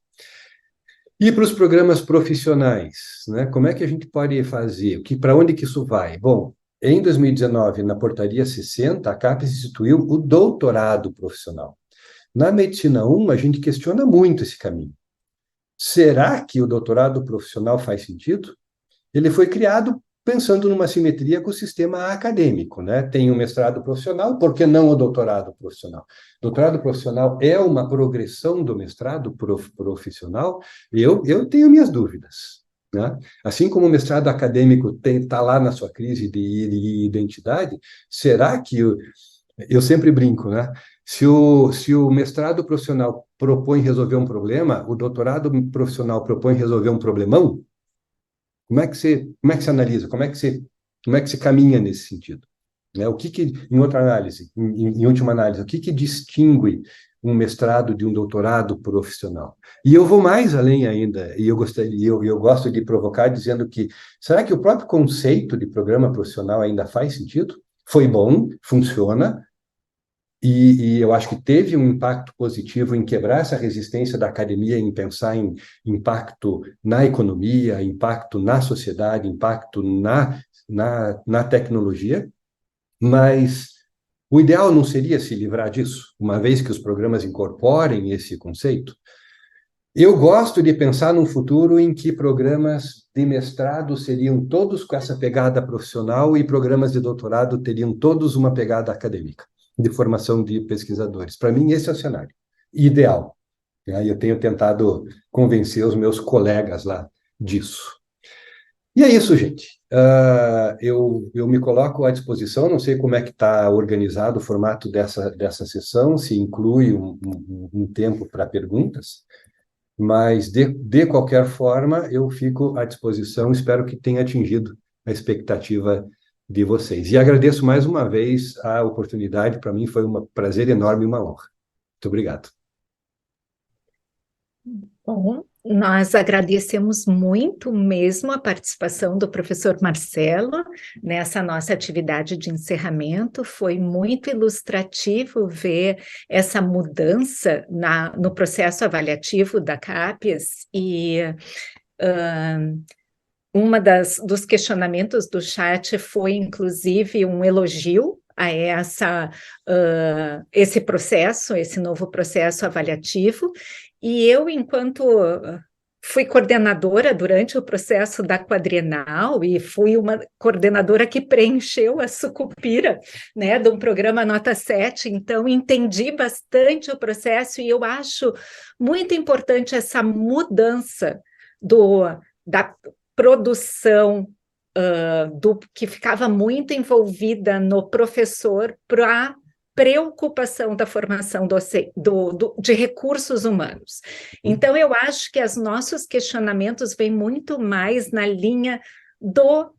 E para os programas profissionais, né? Como é que a gente pode fazer? Para onde que isso vai? Bom, em 2019, na portaria 60, a CAPES instituiu o doutorado profissional. Na Medicina 1, a gente questiona muito esse caminho. Será que o doutorado profissional faz sentido? Ele foi criado pensando numa simetria com o sistema acadêmico, né? Tem o mestrado profissional, por que não o doutorado profissional? Doutorado profissional é uma progressão do mestrado profissional? Eu tenho minhas dúvidas, né? Assim como o mestrado acadêmico está lá na sua crise de identidade, será que eu sempre brinco, né? Se o mestrado profissional propõe resolver um problema, o doutorado profissional propõe resolver um problemão, como é que você analisa? Como é que você caminha nesse sentido? Né? Em outra análise, em última análise, o que distingue um mestrado de um doutorado profissional? E eu vou mais além ainda, e eu gosto de provocar dizendo que, será que o próprio conceito de programa profissional ainda faz sentido? Foi bom, funciona, e eu acho que teve um impacto positivo em quebrar essa resistência da academia em pensar em impacto na economia, impacto na sociedade, impacto na tecnologia, mas o ideal não seria se livrar disso, uma vez que os programas incorporem esse conceito? Eu gosto de pensar num futuro em que programas de mestrado seriam todos com essa pegada profissional e programas de doutorado teriam todos uma pegada acadêmica, de formação de pesquisadores. Para mim, esse é o cenário ideal. E aí eu tenho tentado convencer os meus colegas lá disso. E é isso, gente. Eu me coloco à disposição, não sei como é que está organizado o formato dessa sessão, se inclui um tempo para perguntas, mas, de qualquer forma, eu fico à disposição, espero que tenha atingido a expectativa de vocês. E agradeço mais uma vez a oportunidade, para mim foi um prazer enorme e uma honra. Muito obrigado.
Bom, nós agradecemos muito mesmo a participação do professor Marcelo nessa nossa atividade de encerramento. Foi muito ilustrativo ver essa mudança no processo avaliativo da CAPES e dos questionamentos do chat foi, inclusive, um elogio a esse processo, esse novo processo avaliativo. E eu, enquanto fui coordenadora durante o processo da quadrienal e fui uma coordenadora que preencheu a sucupira, né, de um programa Nota 7, então entendi bastante o processo e eu acho muito importante essa mudança da produção que ficava muito envolvida no professor para a preocupação da formação de recursos humanos. Então, eu acho que os nossos questionamentos vêm muito mais na linha do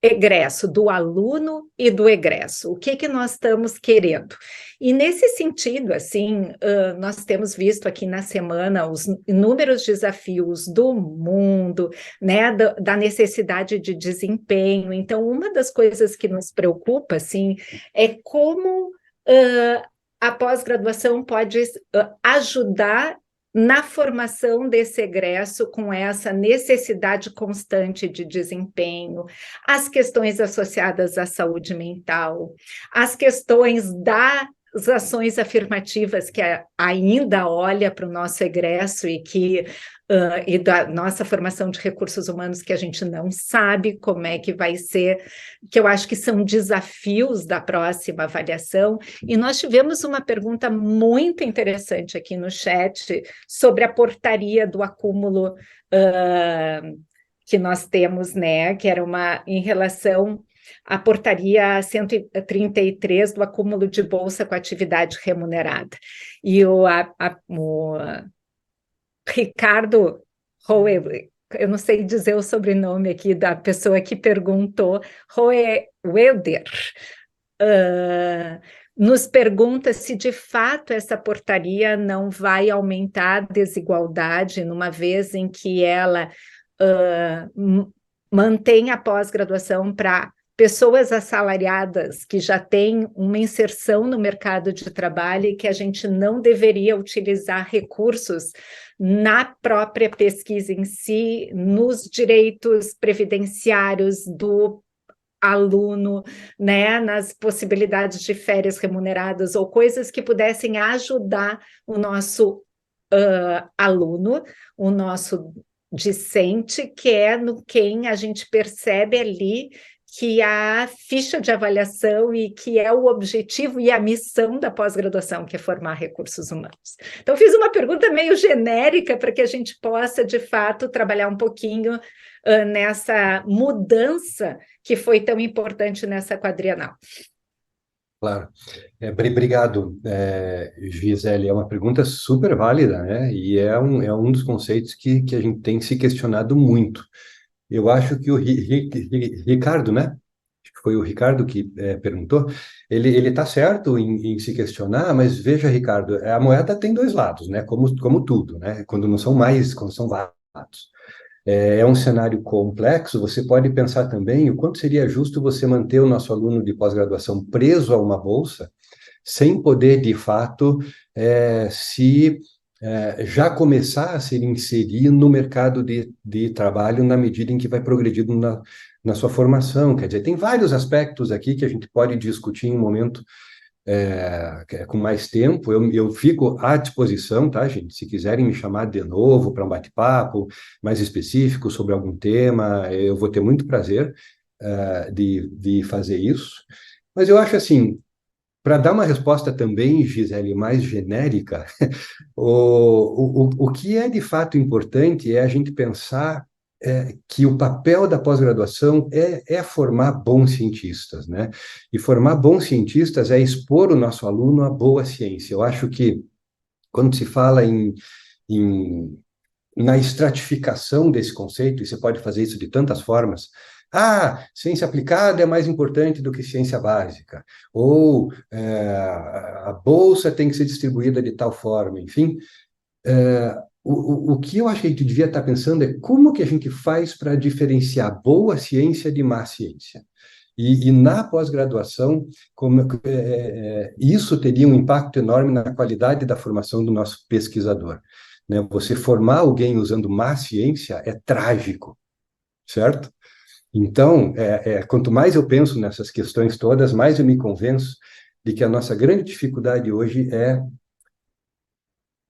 egresso, do aluno e do egresso. O que nós estamos querendo? E nesse sentido, assim, nós temos visto aqui na semana os inúmeros desafios do mundo, né, da necessidade de desempenho. Então, uma das coisas que nos preocupa, assim, é como a pós-graduação pode ajudar na formação desse egresso com essa necessidade constante de desempenho, as questões associadas à saúde mental, as questões das ações afirmativas que ainda olha para o nosso egresso e da nossa formação de recursos humanos que a gente não sabe como é que vai ser, que eu acho que são desafios da próxima avaliação. E nós tivemos uma pergunta muito interessante aqui no chat sobre a portaria do acúmulo que nós temos, né, que era em relação à portaria 133 do acúmulo de bolsa com atividade remunerada. E o Ricardo Roe, eu não sei dizer o sobrenome aqui da pessoa que perguntou, Roewelder, nos pergunta se de fato essa portaria não vai aumentar a desigualdade, numa vez em que ela mantém a pós-graduação para pessoas assalariadas que já têm uma inserção no mercado de trabalho e que a gente não deveria utilizar recursos na própria pesquisa em si, nos direitos previdenciários do aluno, né, nas possibilidades de férias remuneradas ou coisas que pudessem ajudar o nosso aluno, o nosso discente, que é no quem a gente percebe ali que a ficha de avaliação e que é o objetivo e a missão da pós-graduação, que é formar recursos humanos. Então, fiz uma pergunta meio genérica para que a gente possa, de fato, trabalhar um pouquinho nessa mudança que foi tão importante nessa quadrienal.
Claro. Obrigado, Gisele. É uma pergunta super válida, né? E é um dos conceitos que a gente tem se questionado muito. Eu acho que o Ricardo, né? Acho que foi o Ricardo que perguntou. Ele está certo em se questionar, mas veja, Ricardo, a moeda tem dois lados, né? Como tudo, né? Quando são vários lados. É um cenário complexo. Você pode pensar também o quanto seria justo você manter o nosso aluno de pós-graduação preso a uma bolsa, sem poder, de fato, já começar a se inserir no mercado de trabalho na medida em que vai progredindo na sua formação. Quer dizer, tem vários aspectos aqui que a gente pode discutir em um momento com mais tempo. Eu fico à disposição, tá, gente? Se quiserem me chamar de novo para um bate-papo mais específico sobre algum tema, eu vou ter muito prazer de fazer isso. Mas eu acho assim, para dar uma resposta também, Gisele, mais genérica, o que é de fato importante é a gente pensar que o papel da pós-graduação é formar bons cientistas, né? E formar bons cientistas é expor o nosso aluno à boa ciência. Eu acho que quando se fala na estratificação desse conceito, e você pode fazer isso de tantas formas. Ciência aplicada é mais importante do que ciência básica. Ou a bolsa tem que ser distribuída de tal forma, enfim. O que eu acho que a gente devia estar pensando é como que a gente faz para diferenciar boa ciência de má ciência. E na pós-graduação, isso teria um impacto enorme na qualidade da formação do nosso pesquisador. Né? Você formar alguém usando má ciência é trágico, certo? Então, quanto mais eu penso nessas questões todas, mais eu me convenço de que a nossa grande dificuldade hoje é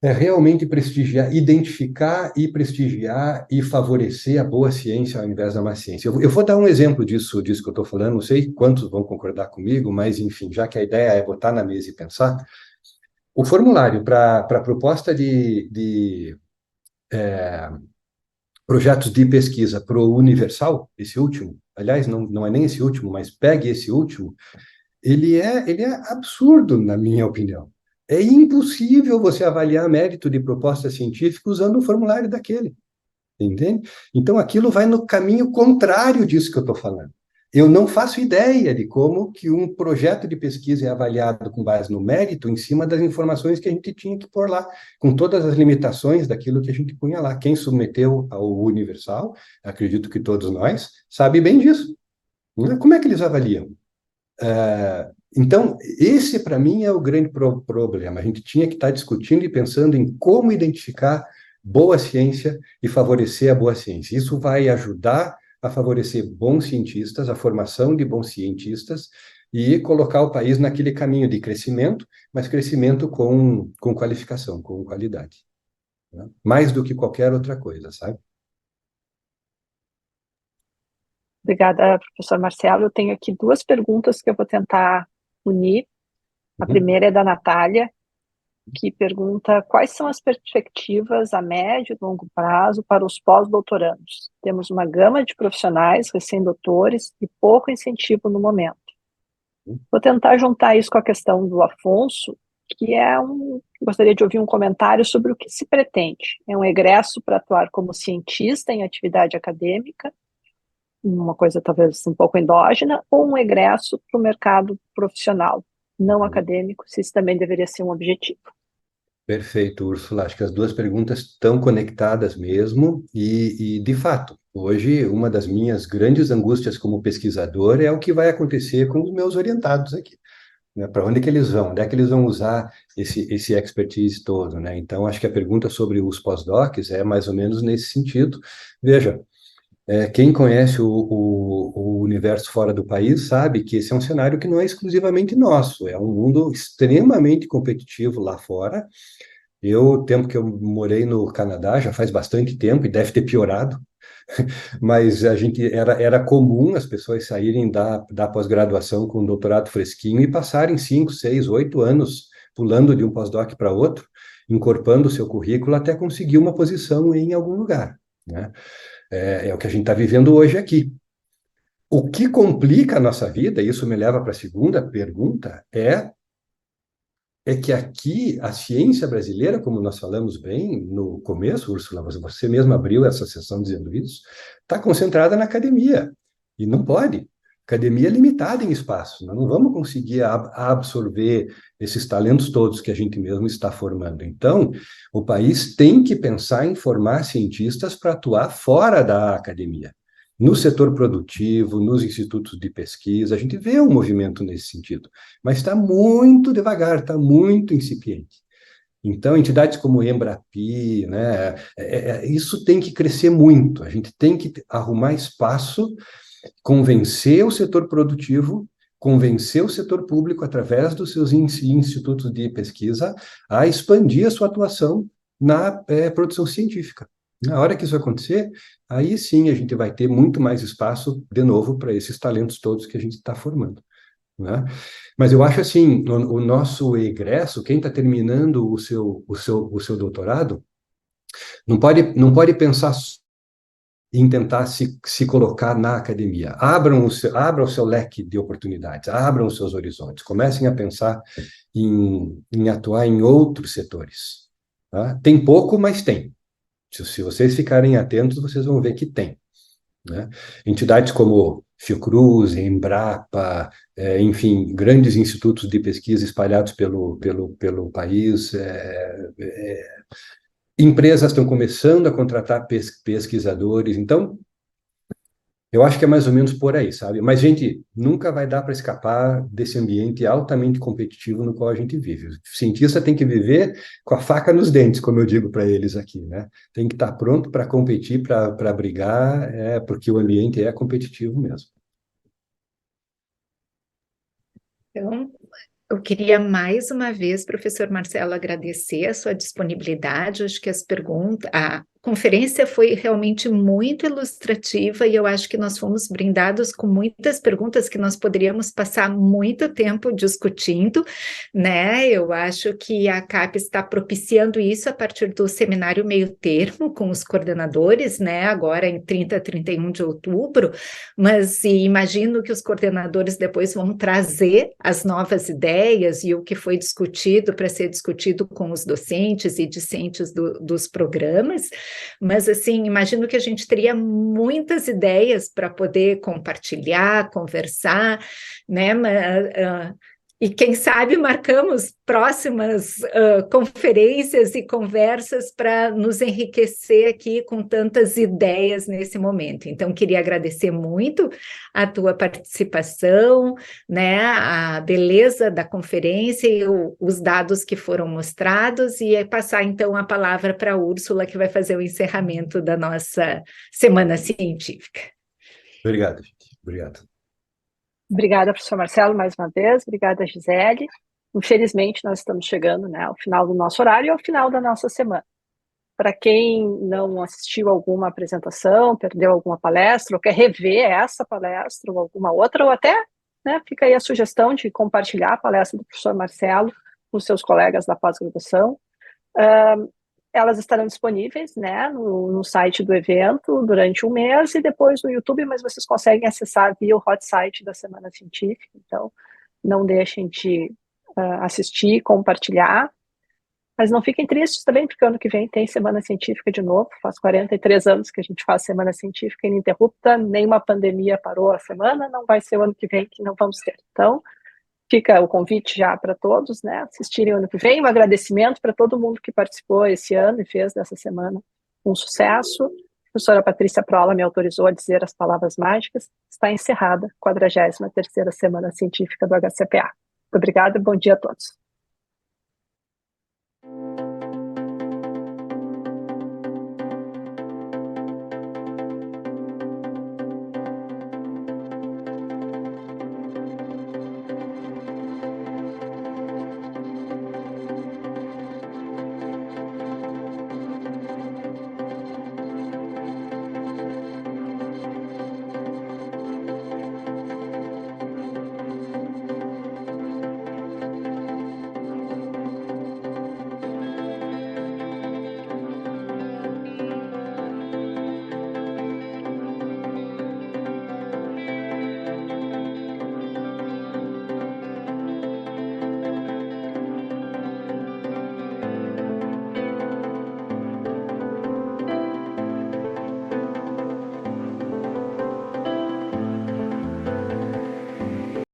realmente prestigiar, identificar e prestigiar e favorecer a boa ciência ao invés da má ciência. Eu vou dar um exemplo disso que eu estou falando, não sei quantos vão concordar comigo, mas, enfim, já que a ideia é botar na mesa e pensar, o formulário para a proposta de projetos de pesquisa para o Universal, esse último, aliás, não é nem esse último, mas pegue esse último, ele é absurdo, na minha opinião. É impossível você avaliar mérito de proposta científica usando um formulário daquele, entende? Então, aquilo vai no caminho contrário disso que eu estou falando. Eu não faço ideia de como que um projeto de pesquisa é avaliado com base no mérito em cima das informações que a gente tinha que pôr lá, com todas as limitações daquilo que a gente punha lá. Quem submeteu ao Universal, acredito que todos nós, sabe bem disso. Como é que eles avaliam? Então, esse para mim é o grande problema. A gente tinha que estar discutindo e pensando em como identificar boa ciência e favorecer a boa ciência. Isso vai ajudar a favorecer bons cientistas, a formação de bons cientistas e colocar o país naquele caminho de crescimento, mas crescimento com qualificação, com qualidade. Né? Mais do que qualquer outra coisa, sabe?
Obrigada, professor Marcelo. Eu tenho aqui duas perguntas que eu vou tentar unir. A primeira é da Natália, que pergunta quais são as perspectivas a médio e longo prazo para os pós-doutorandos. Temos uma gama de profissionais recém-doutores e pouco incentivo no momento. Vou tentar juntar isso com a questão do Afonso, que gostaria de ouvir um comentário sobre o que se pretende. É um egresso para atuar como cientista em atividade acadêmica, uma coisa talvez um pouco endógena, ou um egresso para o mercado profissional, não acadêmico, se isso também deveria ser um objetivo.
Perfeito, Úrsula. Acho que as duas perguntas estão conectadas mesmo e, de fato, hoje uma das minhas grandes angústias como pesquisador é o que vai acontecer com os meus orientados aqui. Né? Para onde que eles vão? Onde é que eles vão usar esse expertise todo? Né? Então, acho que a pergunta sobre os pós-docs é mais ou menos nesse sentido. Veja, quem conhece o universo fora do país sabe que esse é um cenário que não é exclusivamente nosso, é um mundo extremamente competitivo lá fora, O tempo que eu morei no Canadá, já faz bastante tempo e deve ter piorado, mas era comum as pessoas saírem da pós-graduação com um doutorado fresquinho e passarem 5, 6, 8 anos pulando de um pós-doc para outro, encorpando o seu currículo até conseguir uma posição em algum lugar, né? É o que a gente está vivendo hoje aqui. O que complica a nossa vida, e isso me leva para a segunda pergunta, é que aqui a ciência brasileira, como nós falamos bem no começo, Úrsula, você mesma abriu essa sessão dizendo isso, está concentrada na academia. E não pode. Academia é limitada em espaço. Nós não vamos conseguir absorver esses talentos todos que a gente mesmo está formando. Então, o país tem que pensar em formar cientistas para atuar fora da academia. No setor produtivo, nos institutos de pesquisa, a gente vê um movimento nesse sentido, mas está muito devagar, está muito incipiente. Então, entidades como o Embrapi, né, isso tem que crescer muito. A gente tem que arrumar espaço, convencer o setor produtivo, convencer o setor público, através dos seus institutos de pesquisa, a expandir a sua atuação na produção científica. Na hora que isso acontecer, aí sim a gente vai ter muito mais espaço, de novo, para esses talentos todos que a gente está formando, né? Mas eu acho assim, o nosso egresso, quem está terminando o seu doutorado, não pode pensar em tentar se colocar na academia. Abra o seu leque de oportunidades, abram os seus horizontes, comecem a pensar em atuar em outros setores, tá? Tem pouco, mas tem. Se vocês ficarem atentos, vocês vão ver que tem, né? Entidades como Fiocruz, Embrapa, enfim, grandes institutos de pesquisa espalhados pelo país, empresas estão começando a contratar pesquisadores, então eu acho que é mais ou menos por aí, sabe? Mas, gente, nunca vai dar para escapar desse ambiente altamente competitivo no qual a gente vive. O cientista tem que viver com a faca nos dentes, como eu digo para eles aqui, né? Tem que estar pronto para competir, para brigar, porque o ambiente é competitivo mesmo.
Então, eu queria mais uma vez, professor Marcelo, agradecer a sua disponibilidade. Acho que a conferência foi realmente muito ilustrativa e eu acho que nós fomos brindados com muitas perguntas que nós poderíamos passar muito tempo discutindo, né? Eu acho que a CAPES está propiciando isso a partir do seminário meio termo com os coordenadores, né? Agora em 30 a 31 de outubro, mas imagino que os coordenadores depois vão trazer as novas ideias e o que foi discutido para ser discutido com os docentes e discentes dos programas, mas assim, imagino que a gente teria muitas ideias para poder compartilhar, conversar, né? E quem sabe marcamos próximas conferências e conversas para nos enriquecer aqui com tantas ideias nesse momento. Então, queria agradecer muito a tua participação, né, a beleza da conferência e os dados que foram mostrados, e passar então a palavra para a Úrsula, que vai fazer o encerramento da nossa Semana Científica.
Obrigado, gente. Obrigado.
Obrigada, professor Marcelo, mais uma vez. Obrigada, Gisele. Infelizmente, nós estamos chegando, né, ao final do nosso horário e ao final da nossa semana. Para quem não assistiu alguma apresentação, perdeu alguma palestra, ou quer rever essa palestra ou alguma outra, ou até, né, fica aí a sugestão de compartilhar a palestra do professor Marcelo com seus colegas da pós-graduação. Elas estarão disponíveis, né, no site do evento durante um mês e depois no YouTube, mas vocês conseguem acessar via o hot site da Semana Científica, então não deixem de assistir, compartilhar, mas não fiquem tristes também, porque ano que vem tem Semana Científica de novo, faz 43 anos que a gente faz Semana Científica ininterrupta, nenhuma pandemia parou a semana, não vai ser o ano que vem que não vamos ter, então fica o convite já para todos, né, assistirem o ano que vem, um agradecimento para todo mundo que participou esse ano e fez dessa semana um sucesso. A professora Patrícia Prola me autorizou a dizer as palavras mágicas. Está encerrada a 43ª Semana Científica do HCPA. Muito obrigada e bom dia a todos.